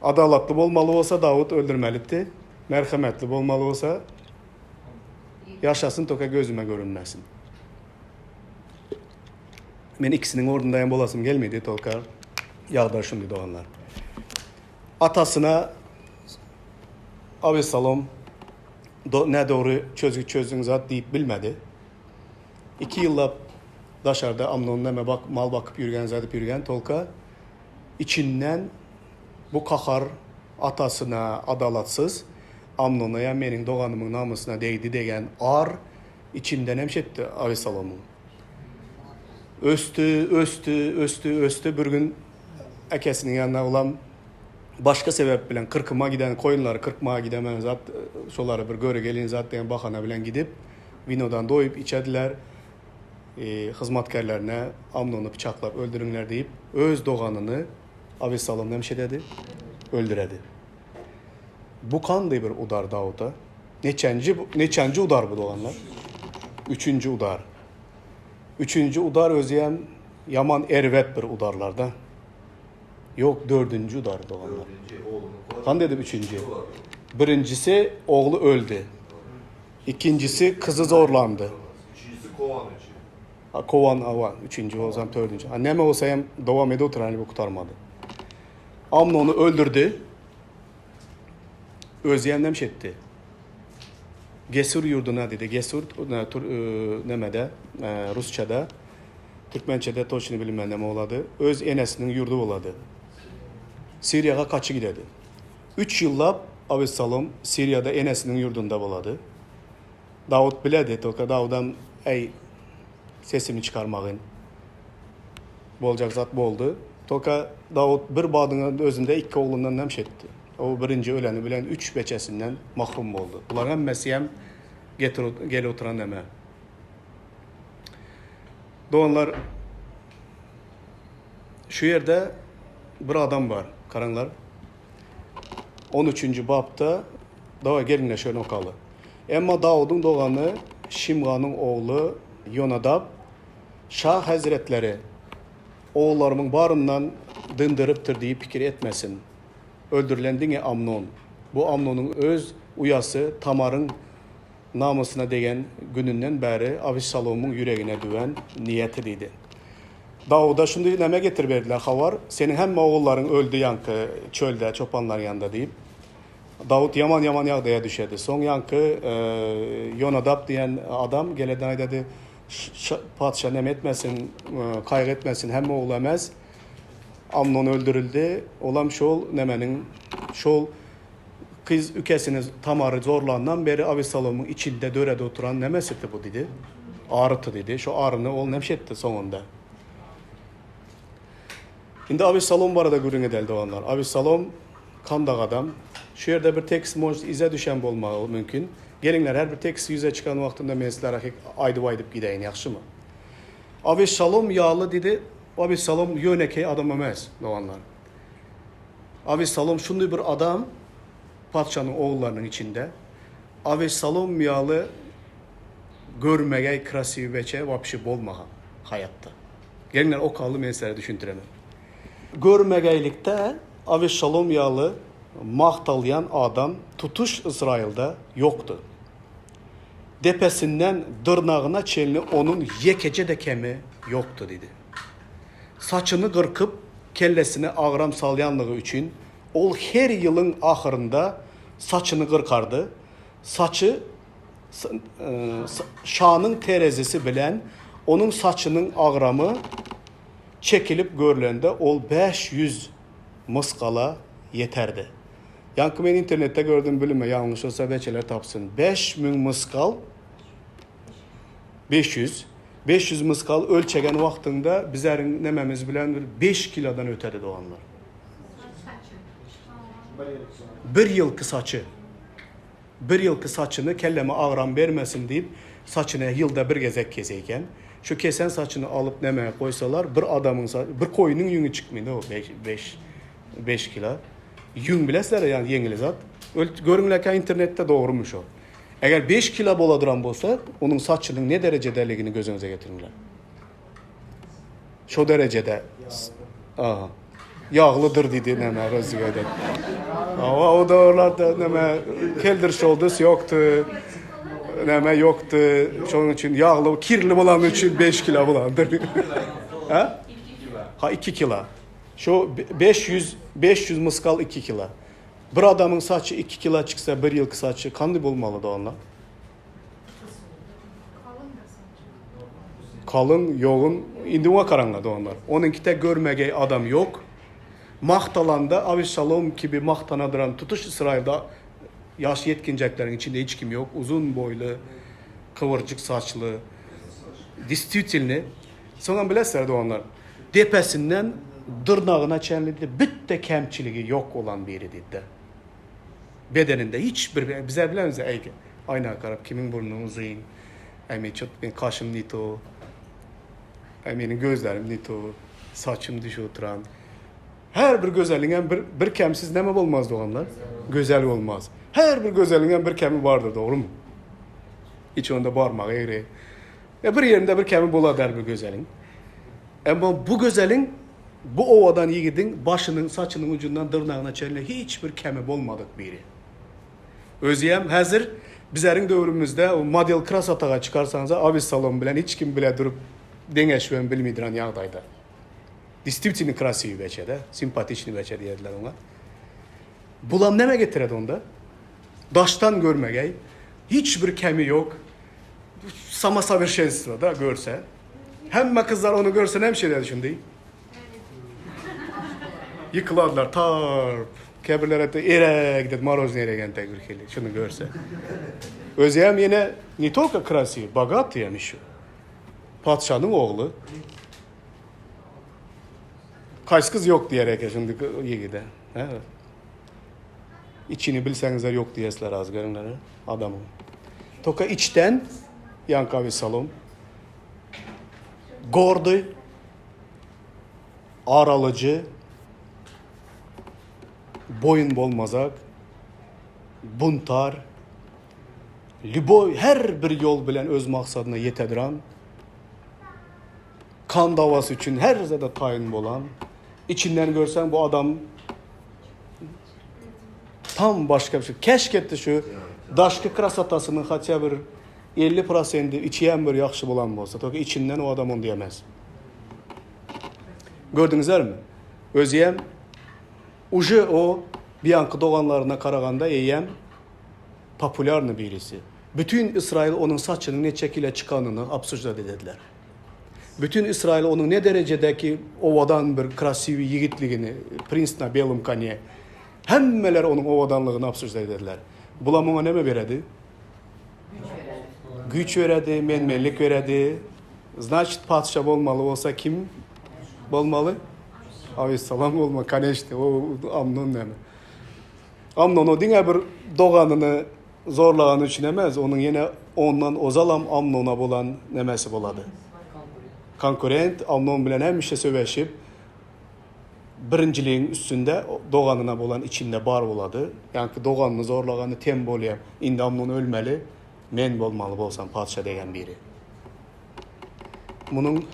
Adalatlı olmalı olsa Davut öldürmelitti. Merhametli olmalı olsa yaşasın toka gözüme görünmesin. Ben ikisinin ordundayım bolasım gelmedi tolkar. Yağdar şimdi doğanlar. Atasına Abesalom ne doğru çözdüğün zat deyip bilmedi. 2 yılla dışarıda Amnon'un neme mal bakıp yürüyen zatıp yürüyen tolka içinden bu kahar atasına adalatsız Amnon'a ya benim doğanımın namusuna değdi degen ar içinden hemşetti Abesalom'un. Östü bir gün ekesinin yanına olan başka sebep bilen kırkıma giden koyunları kırkmaya gidemen zat şoları bir göre gelin zat diyen bakana bilen gidip vinodan doyup içediler. Hizmetkarlarına Amnon'u bıçaklap öldürünler deyip öz doğanını Abesalom nemşe dedi, öldüredi. Bu kandı bir udar Davut'a. Neçenci udar bu doğanlar? 3. udar. 3. udar özleyen yaman ervet bir udarlarda. Yok 4. udar doğanlar. Kan dedim 3. Birincisi oğlu öldü. İkincisi kızı zorlandı. Kovan avan. 3. olsam 4. Anneme olsayım devam ede oturan bu kurtarmadı. Amnon'u öldürdü. Özleyen nemşetti. Gesur yurduna dedi. Gesur nemede Rusça'da Türkmençe'de toşunu bilinmem neme oladı. Öz enesinin yurdu oladı. Suriye'ye kaçı gidedi. 3 yılla Abesalom Suriye'de enesinin yurdunda oladı. Davut biledi. Toka Davud'dan ey sesimi çıkarmağın. Bolacak zat boldu. Toka Davut bir badının özünde 2 oğlundan nemşetti. O birinci öleni bilen 3 beçesinden mahrum oldu. Bunlar hemmesi hem gel oturan deme. Doğanlar şu yerde bir adam var. Karanlar. 13. babda daha gelinle şöyle okalı. Ama Davud'un doğanı Şimga'nın oğlu Yonadab Şah Hazretleri oğullarımın barından dındırıptır diye fikir etmesin. Öldürülen Amnon. Bu Amnon'un öz uyası Tamar'ın namusuna degen gününden beri Abesalom'un yüreğine güven niyetliydi. Davud'a şimdi neme getir verdiler havar. Senin hem oğulların öldü yankı çölde çopanların yanında deyip. Davud yaman yağdaya düşedi. Son yankı Yonadab diyen adam geleden dedi padişah nem etmesin, kaygı etmesin hem oğul emez. Amnon öldürüldü. Olam şol nemenin şol kız ülkesini Tamar'ı zorlandan beri Abesalom'un içinde dörede oturan nemesitti bu dedi. Ağrıtı dedi. Şu ağrını ol nemşetti sonunda. Şimdi Abesalom var da görün edeldi olanlar. Abesalom Kandak adam. Şu yerde bir tekst ize düşen bolmağı mümkün. Gelinler her bir tekst yüze çıkan vaktinde men sizlere aydıp gideyin, yaxşı mı? Avisalom yağlı dedi. Avisalom yönekey adam emas, doğanlar. Avisalom şunday bir adam padşanın oğullarının içinde. Avisalom yağlı görmegey krasiv beçe vapşı bolmaha hayatta. Gelinler o kallı men sizlere düşündüremem. Görmegeylikte Avisalom yağlı maqtalyan adam tutuş İsrail'de yoktu. Depesinden dırnağına çelini onun yekece de kemi yoktu dedi. Saçını kırkıp kellesine ağram salyanlığı için ol her yılın ahırında saçını kırkardı. Saçı şanın terezisi bilen onun saçının ağramı çekilip görülende ol 500 mıskala yeterdi. Yankı ben internette gördüğüm bölüme yanlış olsa beçeler tapsın. 5000 mıskal 500 mıskal ölçegen vaktinde bizlerin nememiz bilen 5 kilodan ötedi doğanlar. Bir yılki saçı. Bir yılki saçını kelleme ağram vermesin deyip saçını yılda bir gezek keseyken şu kesen saçını alıp nemeye koysalar bir adamın bir koyunun yünü çıkmıyordu o 5 kilo. Yün bilesler yani yengili zat. Görünürken internette doğrumuş o. Eğer 5 kilo boladıran olsa onun saçının ne derecedeligini gözünüze getirinler. Şu derecede yağlıdır dedi neme razıydı. Ama o da oralarda neme keldir şoldus yoktu. Neme yoktu. Şunun için yağlı, kirli olan için 5 kilo bulandır. Ha? 2 kilo. Şu 500 mıskal 2 kilo. Bir adamın saçı 2 kilo çıksa bir yılki saçı kandı bulmalı da onlar. Kalın, yoğun, indiğine karanladı onlar. Onunki de görmegey adam yok. Maqtalanda Avisalom gibi maqtanadıran tutuş İsrail'de yaş yetkinceklerin içinde hiç kim yok. Uzun boylu, kıvırcık saçlı, distitilni. Sonra bilesler de onlar. Depesinden dırnağına çenledi. Bitte kemçiliği yok olan biri dedi. Bedeninde hiçbir bize bilemiz ayna karab kimin burnu uzun. Emi çok ben kaşım nito. Emi'nin gözlerim nito. Saçım düşü oturan. Her bir güzelliğin bir kemsiz neme olmaz doğanlar. Güzel olmaz. Her bir güzelliğin bir kemi vardır, doğru mu? Hiç onda bağırmak eğri. Bir yerinde bir kemi bola der bir güzelliğin. Ama bu güzelliğin bu ovadan yiğidin başının saçının ucundan dırnağına çeline hiçbir kemi olmadık biri. Özeyem hazır bizlerin dövrümüzde o model krasatağa çıkarsanız Avisalom bilen hiç kim bile durup dengeşven bilmediren yağdaydı. Distivtini krasiyi beçede, simpatiçni beçe diyediler ona. Bulam neme getiredi onda? Daştan görmegey, hiçbir kemi yok. Sama savrşenstva da görse. Hem kızlar onu görse ne bir şey dedi şimdi. Yıkıladılar tarp. Kebirlere de erek dedi maroz nereye gente gürkeli. Şunu görse. Özeyem yine не только красивый, богатый hem şu. Padşanın oğlu. Kaç kız yok diyerek şimdi yigide. Evet. İçini bilsenizler yok diyesler az görünleri adamın. Toka içten Yanka Avisalom. Gordu. Aralıcı. Boyun bolmazak. Buntar. Lüboy her bir yol bilen öz maksadına yetediran. Kan davası için her zede tayin olan. İçinden görsen bu adam tam başka bir şey. Keşke şu daşkı krasatasının hatta bir 50% içiyen bir yaxşı bulan olsa. Tabii içinden o adam onu diyemez. Gördünüzler mi? Özeyem ucu o bir yankı doğanlarına karaganda eyyem popülarlı birisi. Bütün İsrail onun saçının ne şekilde çıkanını absürda dediler. Bütün İsrail onun ne derecedeki ovadan bir krasivi yiğitliğini, prinsna belum kanye, hemmeler onun ovadanlığını absürda dediler. Bulamama ne mi veredi? Güç veredi, menmenlik veredi. Значит, padişah olmalı olsa kim olmalı? Avisalom olmalı, kaneşti, o Amnon ne mi? Amnon o dine bir doğanını zorlagan üçün emez. Onun yine ondan ozalam Amnon'a bolan nemesi boladı. Konkurent Amnon bilen hemişe söveşip birinciliğin üstünde doğanına bolan içinde bar boladı. Yani doğanını zorlaganı tem boluyam. İndi Amnon ölmeli. Men bolmalı bolsam padişah degen biri. Bunun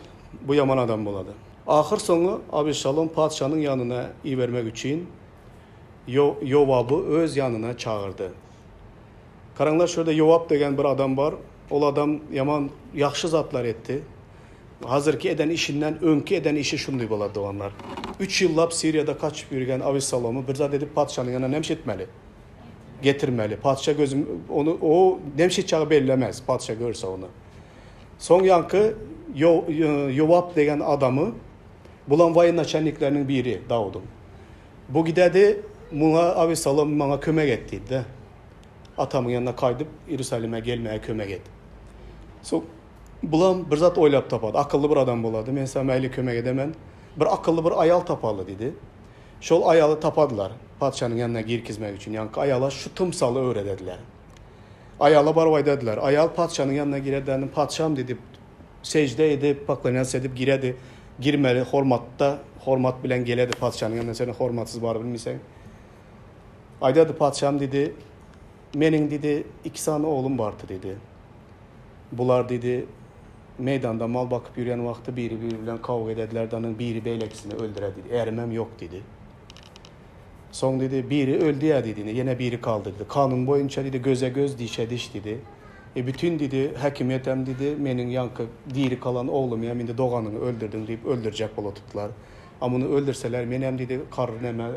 bu yaman adam boladı. Ahır sonu Abişalom padişahın yanına iyi vermek için Yovab'ı öz yanına çağırdı. Karanlar şurada Yovab degen bir adam var. O adam yaman yaxşı zatlar etti. Hazırki eden işinden önkü eden işi şunday boladı onlar. 3 yıllap Suriye'de kaçıp yürüyen Abişalom'u bir zat edip padişahın yanına nemşetmeli. Getirmeli. Padişah gözüm onu o nemşet çağı bellemez. Padişah görse onu. Son yankı Yovab degen adamı bulan vayın naçenliklerinin biri Davud'un. Bu gidedi buna Abişalom bana kömek ettiydi de. Atamın yanına kaydıp Yerusalim'e gelmeye kömek etti. So, bulan bir zat oylap tapadı. Akıllı bir adam buladı. Men sana meyli kömek edemen. Bir akıllı bir ayal tapalı dedi. Şol ayalı tapadılar. Padişahın yanına girkizmek için. Yani ayala şu tımsalı öğretediler. Ayala barvay dediler. Ayal padişahın yanına girediğinde padişahım dedi. Secde edip, paklaniyas edip giredi. Girmeli, hormatta, hormat bilen geledi padişahın yanına. Senin hormatsız var bilmişsen. Aydadı padişahım dedi. Menin dedi 2 tane oğlum vardı dedi. Bular dedi meydanda mal bakıp yürüyen vakti biri birbiriyle kavga edediler. Biri beylekisini öldüre dedi. Ermem yok dedi. Son dedi biri öldü ya dedi. Yine biri kaldı dedi. Kanun boyunca dedi göze göz dişe diş dedi. Bütün dedi hakimiyetem dedi menin yankı diri kalan oğlum ya mindi doğanını öldürdün deyip öldürecek bolo tuttular. Ama onu öldürseler menem dedi karneme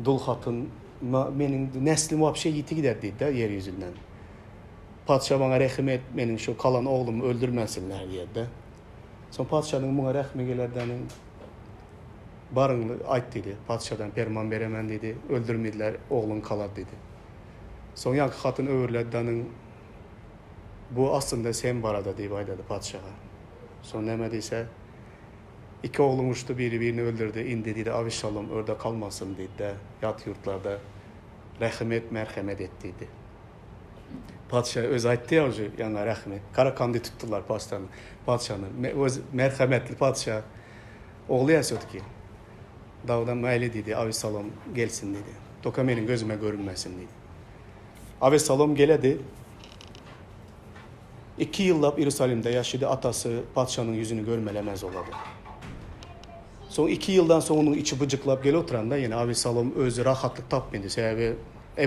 dul hatın menin neslim vapşe yiti gider dedi de yeryüzünden. Padişah bana rəhim et, menin şu kalan oğlumu öldürmesinler diye de. Son padişahın buna rəhmi gelerdenin barınlı ait dedi. Padişahdan perman beremen dedi. Öldürmediler, oğlun kalar dedi. Son yankı hatın öğürlerdenin bu aslında sen barada deyip aydadı padişaha. Son nemediyse 2 oğlum uçtu birini öldürdü. İndi dedi Abişalom orada kalmasın dedi de yat yurtlarda rəhim et, merhamet et dedi. Padişah öz aytti ya yana rahmet. Karakandı tuttular padişahını. Öz merhametli padişah. Oğlu yaşıyordu ki. Davud'a meyli dedi. Abişalom gelsin dedi. Doka benim gözüme görünmesin dedi. Abişalom geledi. 2 yıllap Yerusalim'de yaşadı. Atası padişahın yüzünü görmelemez oladı. Son 2 yıldan sonra onun içi bıcıklap gel oturanda yine Abişalom özü rahatlık tapmadı. Sebebi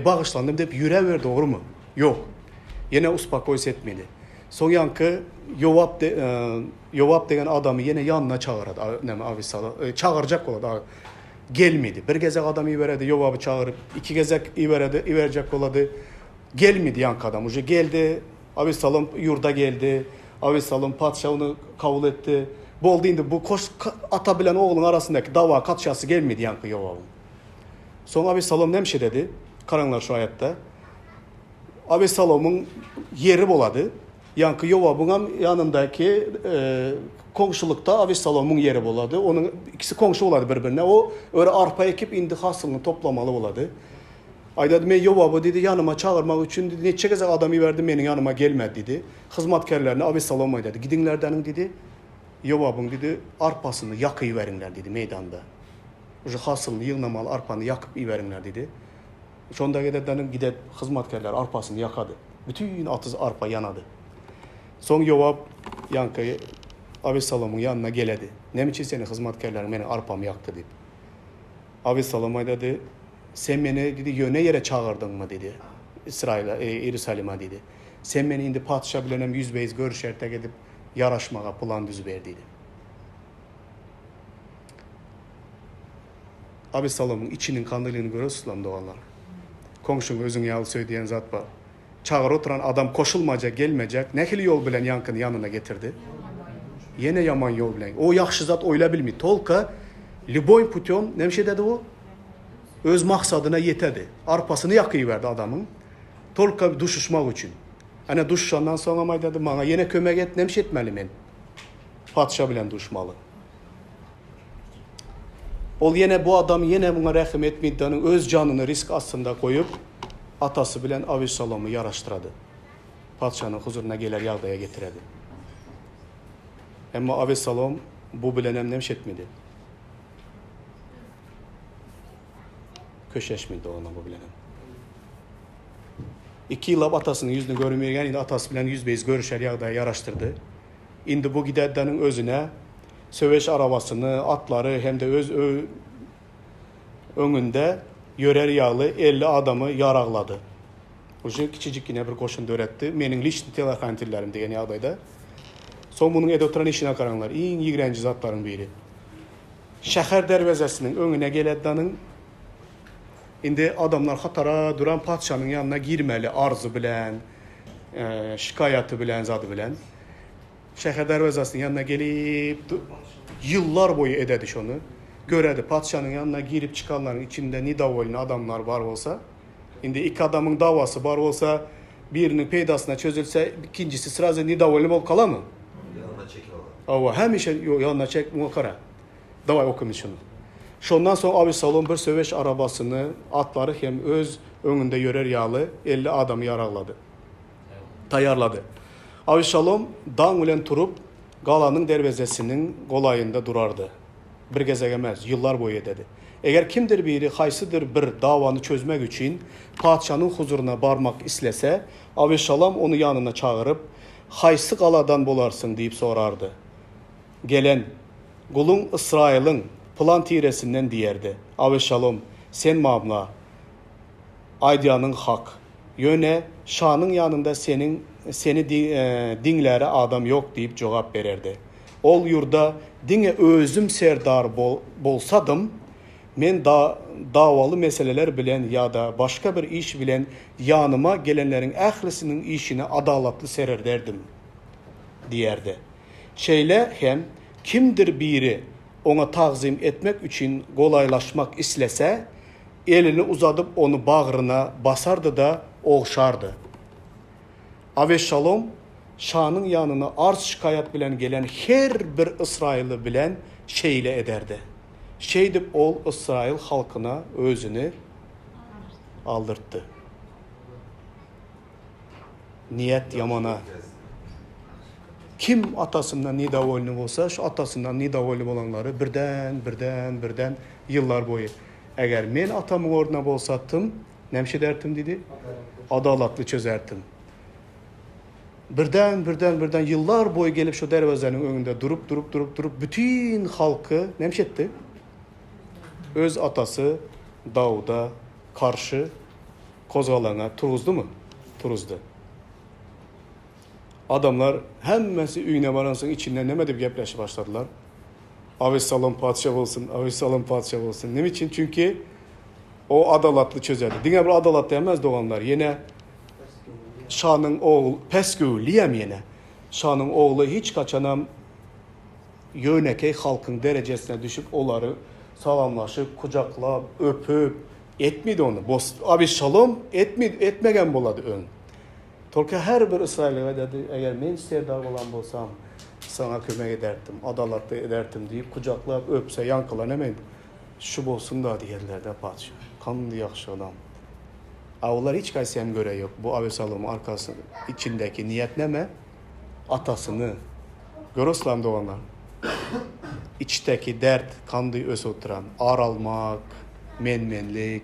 bağışlandım deyip yüreği doğru mu? Yok. Yine uspakoys etmedi. Son yankı Yovab degen adamı yine yanına çağırdı. Çağıracak oladı. Gelmedi. Bir gezek adam iveredi. Yovab'ı çağırıp 2 gezek iverecek oladı. Gelmedi yankı adam. Uca geldi. Abişalom yurda geldi. Abişalom padişah onu kabul etti. Boldu indi bu koş atabilen oğlun arasındaki dava katşası gelmedi yankı Yovab'ın. Son Abişalom ne şey dedi? Karanlar şu hayatta. Abişalom'un yeri boladı. Yankı Yovab'ın yanındaki komşulukta Abişalom'un yeri boladı. Onun ikisi komşu oladı birbirine. O öyle arpa ekip indi hasılını toplamalı boladı. Aydadı men Yovab'ı dedi yanıma çağırmak için dedi. Neçe gezek adamı verdim benim yanıma gelmedi dedi. Hizmetkarlarına Abişalom'a dedi. Gidinlerden dedi. Yovab'ın dedi arpasını yakıyı verinler dedi meydanda. O hasılını yığnamalı arpanı yakıp iyi verinler dedi. Şonda gider hizmetkarlar arpasını yakadı. Bütün atız arpa yanadı. Son Yovab yankayı Abişalom'un yanına geledi. Ne için senin hizmetkarların benim arpamı yaktı dedi. Abişalom'a dedi sen beni dedi yöne yere çağırdın mı dedi. İsrail'e, Yerusalim'e dedi. Sen beni indi padişah bilenem 100 beyiz görüşerek gidip yaraşmağa plan düz verdiydi. Abişalom'un içinin kandilini görüyorsunuz doğanlar. Komşun özün yalı söyleyen zat var. Çağır oturan adam koşulmayacak, gelmeyecek. Ne yol bilen yankını yanına getirdi. Yine yaman yol bilen. O yaxşı zat oyla bilmi. Tolka, Liboy Putyom, ne bir şey dedi o? Öz maksadına yetedi. Arpasını yakıyıverdi adamın. Tolka duşuşmak için. Hani duşuşandan sonra may dedi, bana yine kömek et, ne bir şey etmeli ben. Padişah bilen duşmalı. Ol yine bu adam yine buna rəhim etmeydiğinin öz canını risk aslında koyup atası bilen Avisalom'u yaraştıradı. Padişahın huzuruna gelir yağdaya getiredi. Ama Avisalom bu bilen emnemiş etmedi. Köşeşmedi ona bu bilen. 2 yıl atasının yüzünü görmeyken indi atası bilen yüzbeyiz görüşer yağdaya yaraştırdı. İndi bu gideddenin özüne söveş arabasını, atları hem de öz önünde yörer yağlı 50 adamı yaraqladı. Uşu kiçicik yine bir koşun döretti. Menin lişni telakantillerim degen yağdayda. Son bunun ede oturan işine karanlar. En yigrenci zatların biri. Şəhər dervezesinin önüne geleddanın indi adamlar hatara duran padişahın yanına girmeli arzu bilen, şikayeti bilen, zadı bilen. Şəhər dervezesinin yanına gelip yıllar boyu ededi şunu. Göredi padişahın yanına girip çıkanların içinde Nidavelli adamlar var olsa, indi iki adamın davası var olsa birinin peydasına çözülse ikincisi sırası Nidavelli bol kala mı? Yanına çekil Ava hem işe yanına çek muhakkara. Davay okumuş şunu. Şondan sonra Avisalom bir söveş arabasını, atları hem öz önünde yörer yağlı 50 adamı yaraqladı. Tayarladı. Avisalom dağ bilen turup qalanın dervezesinin qolayında durardı. Bir gezegəməz, yıllar boyu dedi. Eğer kimdir biri, haysıdır bir davanı çözmek için padişahın huzuruna barmak istese, Avisalom onu yanına çağırıp, haysı qaladan bolarsın deyip sorardı. Gelen, kulun İsrail'in plan tiresinden diyerdi. Avisalom, sen mamla, aydiyanın hak, yöne, şanın yanında seni dinlere adam yok deyip cevap verirdi. Ol yurda dine özüm serdar bolsadım, men davalı meseleler bilen ya da başka bir iş bilen yanıma gelenlerin ehlisinin işine adalatlı serer derdim, diyerdi. Şeyle hem kimdir biri ona tazim etmek için kolaylaşmak istese, elini uzatıp onu bağrına basardı da oğşardı. Avisalom şanın yanına arz şikayet bilen gelen her bir İsrail'i bilen şeyle ederdi. Şeydip ol İsrail halkına özünü aldırttı. Niyet yamana. Kim atasından Nidavelli olsa, şu atasından Nidavelli olanları birden yıllar boyu. Eğer men atamın oruna bolsattım, nemşe dertim dedi, adalatlı çözerdim. Birden yıllar boyu gelip şu dervezenin önünde durup bütün halkı nemşe etti. Öz atası Davud'a karşı kozgalana turuzdu mu? Turuzdu. Adamlar hemmesi üyüne varansın içinden ne medip gepleşi başladılar. Avisalom padişah olsun, Avisalom padişah olsun. Ne için? Çünkü o adalatlı çözerdi. Dine bir adalat demez doğanlar. Yine Şah'ın oğlu, pesküliyem yine. Şah'ın oğlu hiç kaçanam yönekey halkın derecesine düşüp onları salamlaşıp, kucaklap, öpüp etmedi onu. Avisalom etmegen boladı ön. Tolka her bir İsrail'e dedi, eğer men serdar olan bolsam sana kömek ederdim, adalatlı ederdim deyip kucaklap öpse yankılanemeyin. Şu bolsun da diyerler de padişah. Kanlı yaxşı adam. Onlar hiç kaysem göre yok. Bu Avisalom'un arkasının içindeki niyet ne mi? Atasını. Göroslam doğanlar. İçteki dert, kandı öz oturan, ar almak, menmenlik,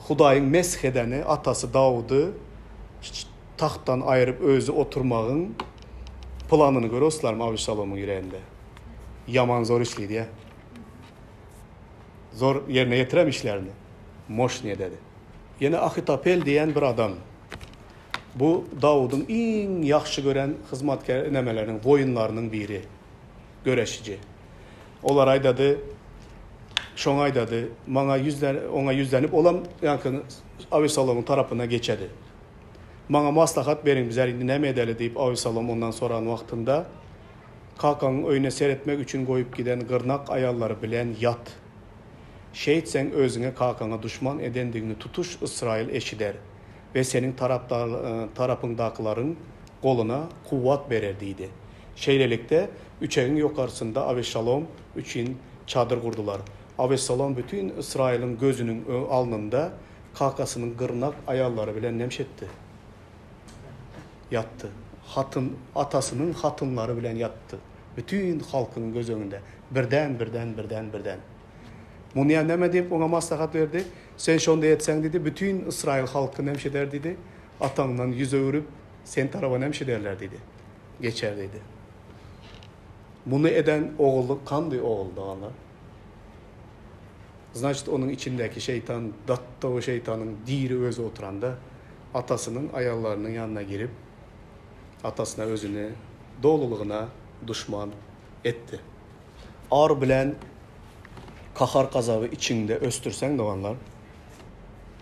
Hudayın meshedeni atası Davud'u taxtdan ayırıp özü oturmağın planını görüyorlar mı Avisalom'un yüreğinde? Yaman zor işliydi ya. Zor yerine getirem işlerini. Moş niye dedi. Yine Ahitapel diyen bir adam. Bu Davud'un en yaxşı gören hizmetkar nemelerinin, voyunlarının biri. Göreşici. Olar aydadı, şoň aydadı, ona yüzlenip olam yankı Avisalom'un tarafına geçedi. Bana maslahat verin bize indi ne edeli deyip Avisalom ondan sonra vaktinde kalkanın önüne seyretmek için koyup giden gırnak ayalları bilen yat. Şehit sen özüne kalkana düşman edendiğini tutuş İsrail eşider ve senin tarafındakilerin koluna kuvvet vererdiydi. Şeylelikte üçeğin yukarısında Avisalom üçün çadır kurdular. Avessalom bütün İsrail'in gözünün alnında kakasının gırnak ayarları bile nemşetti. Yattı. Atasının hatınları bile yattı. Bütün halkın göz önünde. Birden. Bunu neme deyip ona maslahat verdi. Sen şonda etsen dedi, bütün İsrail halkı nemşeder dedi. Atandan yüze örüp sen tarafa nemşederler dedi. Geçer dedi. Bunu eden oğlu kandı oğul dağlar. Значит, onun içindeki şeytan, datta o şeytanın diri özü oturanda atasının ayarlarının yanına girip atasına özünü doğruluğuna düşman etti. Ar bilen kahar kazabı içinde östürsen doğanlar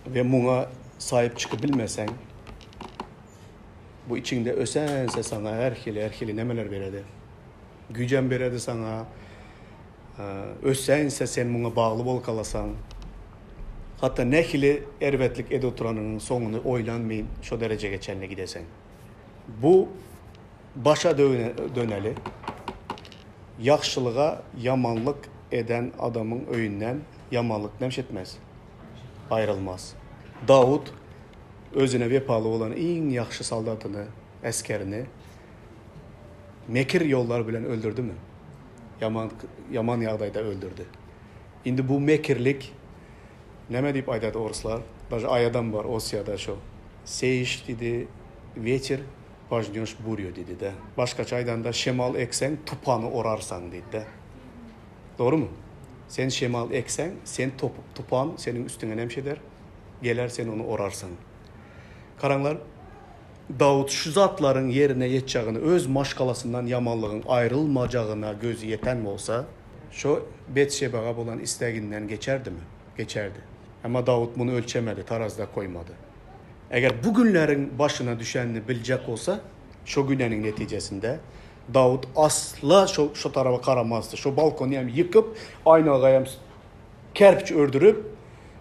ve buna sahip çıkabilmesen bu içinde ösense sana herkili nemeler veredi. Gücen veredi sana. Ösense sen buna bağlı bol kalasan. Hatta nekili ervetlik ed oturanının sonunu oylanmayın şu derece geçenle gidesen. Bu başa döneli yaxşılığa yamanlık eden adamın öyünden yamanlık nemşetmez. Ayrılmaz. Davud özüne vepalı olan en yaxşı saldatını, eskerini mekir yollar bilen öldürdü mü? Yaman yağdayda öldürdü. Indi bu mekirlik neme deyip aydadı oruslar? Даже ayadan var Osya'da şu. Seyiş dedi, veçir pajnyoş buryo dedi de. Başka aydan da şemal eksen tupanı orarsan dedi de. Doğru mu? Sen şemal eksen, sen tupan senin üstüne nemşeder. Geler sen onu orarsan. Karanlar Davud şu zatların yerine yeteceğini, öz maşkalasından yamanlığın ayrılmayacağına gözü yeten mi olsa, şu Betşeba'a olan isteğinden geçerdi mi? Geçerdi. Ama Davud bunu ölçemedi, tarazda koymadı. Eğer bugünlerin başına düşenini bilecek olsa, şu günlerin neticesinde Davud asla şu tarafa karamazdı. Şu balkonu yıkıp, aynı ağayam kerpiç ördürüp,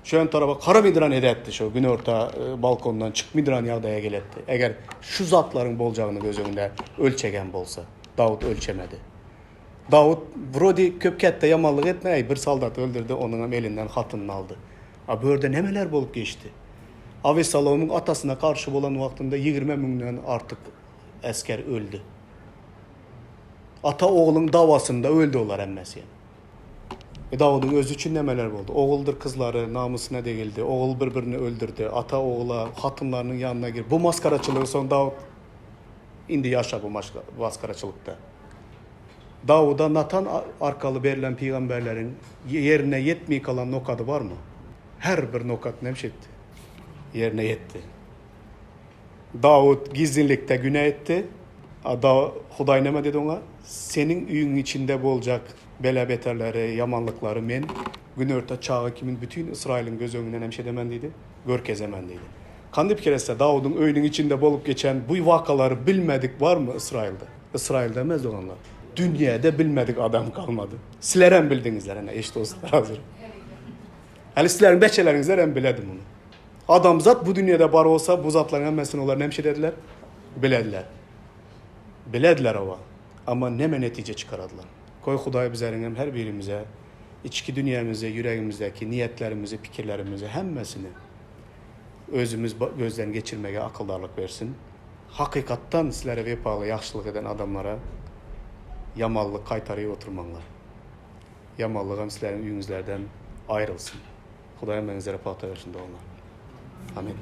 şu ön tarafa kara midran edetti şu gün orta balkondan çık midran yağdaya geletti. Eğer şu zatların bolcağını göz önünde ölçegen bolsa, Davud ölçemedi. Davud vrodi köpkette yamanlık etmey bir saldat öldürdü, onun elinden hatını aldı. A böyle nemeler bolup geçti. Avessalom'un atasına karşı olan vaktinde 20 binden artık asker öldü. Ata oğlun davasında öldü olar emmesi. Davud'un özü için nemeler oldu. Oğuldur kızları namusuna değildi. Oğul birbirini öldürdü. Ata oğula hatınlarının yanına gir. Bu maskaraçılığı son Davud indi yaşa bu maskaraçılıkta. Davud'a Natan arkalı verilen peygamberlerin yerine yetmeyi kalan nokadı var mı? Her bir nokat nemşetti. Yerine yetti. Davud gizlilikte günah etti. Huday neme dedi ona? Senin üyün içinde bolacak bela beterleri, yamanlıkları men gün örte çağı kimin bütün İsrail'in göz önünden hemşe demen dedi. Görkezemen dedi. Kandı bir kereste Davud'un öğünün içinde bolup geçen bu vakaları bilmedik var mı İsrail'de? İsrail demez olanlar. Dünyada bilmedik adam kalmadı. Sizler bildinizler hani eş dostlar hazır. Yani sizlerin beçelerinizler hem biledim bunu. Adam zat bu dünyada var olsa bu zatların hemmesini onlar hemşe dediler. Bilediler. Bilediler ova. Ama neme netice çıkaradılar. Koy Huday bizlerin her birimize, içki dünyamıza, yüreğimizdeki niyetlerimizi, fikirlerimizi, hemmesini özümüz gözden geçirmeye akıldarlık versin. Hakikattan sizlere vepalı, yaxşılık eden adamlara yamallık kaytarıya oturmanlar. Yamallığın sizlerin üyünüzlerden ayrılsın. Huday'ın benizlere patı versin de onlar. Amin.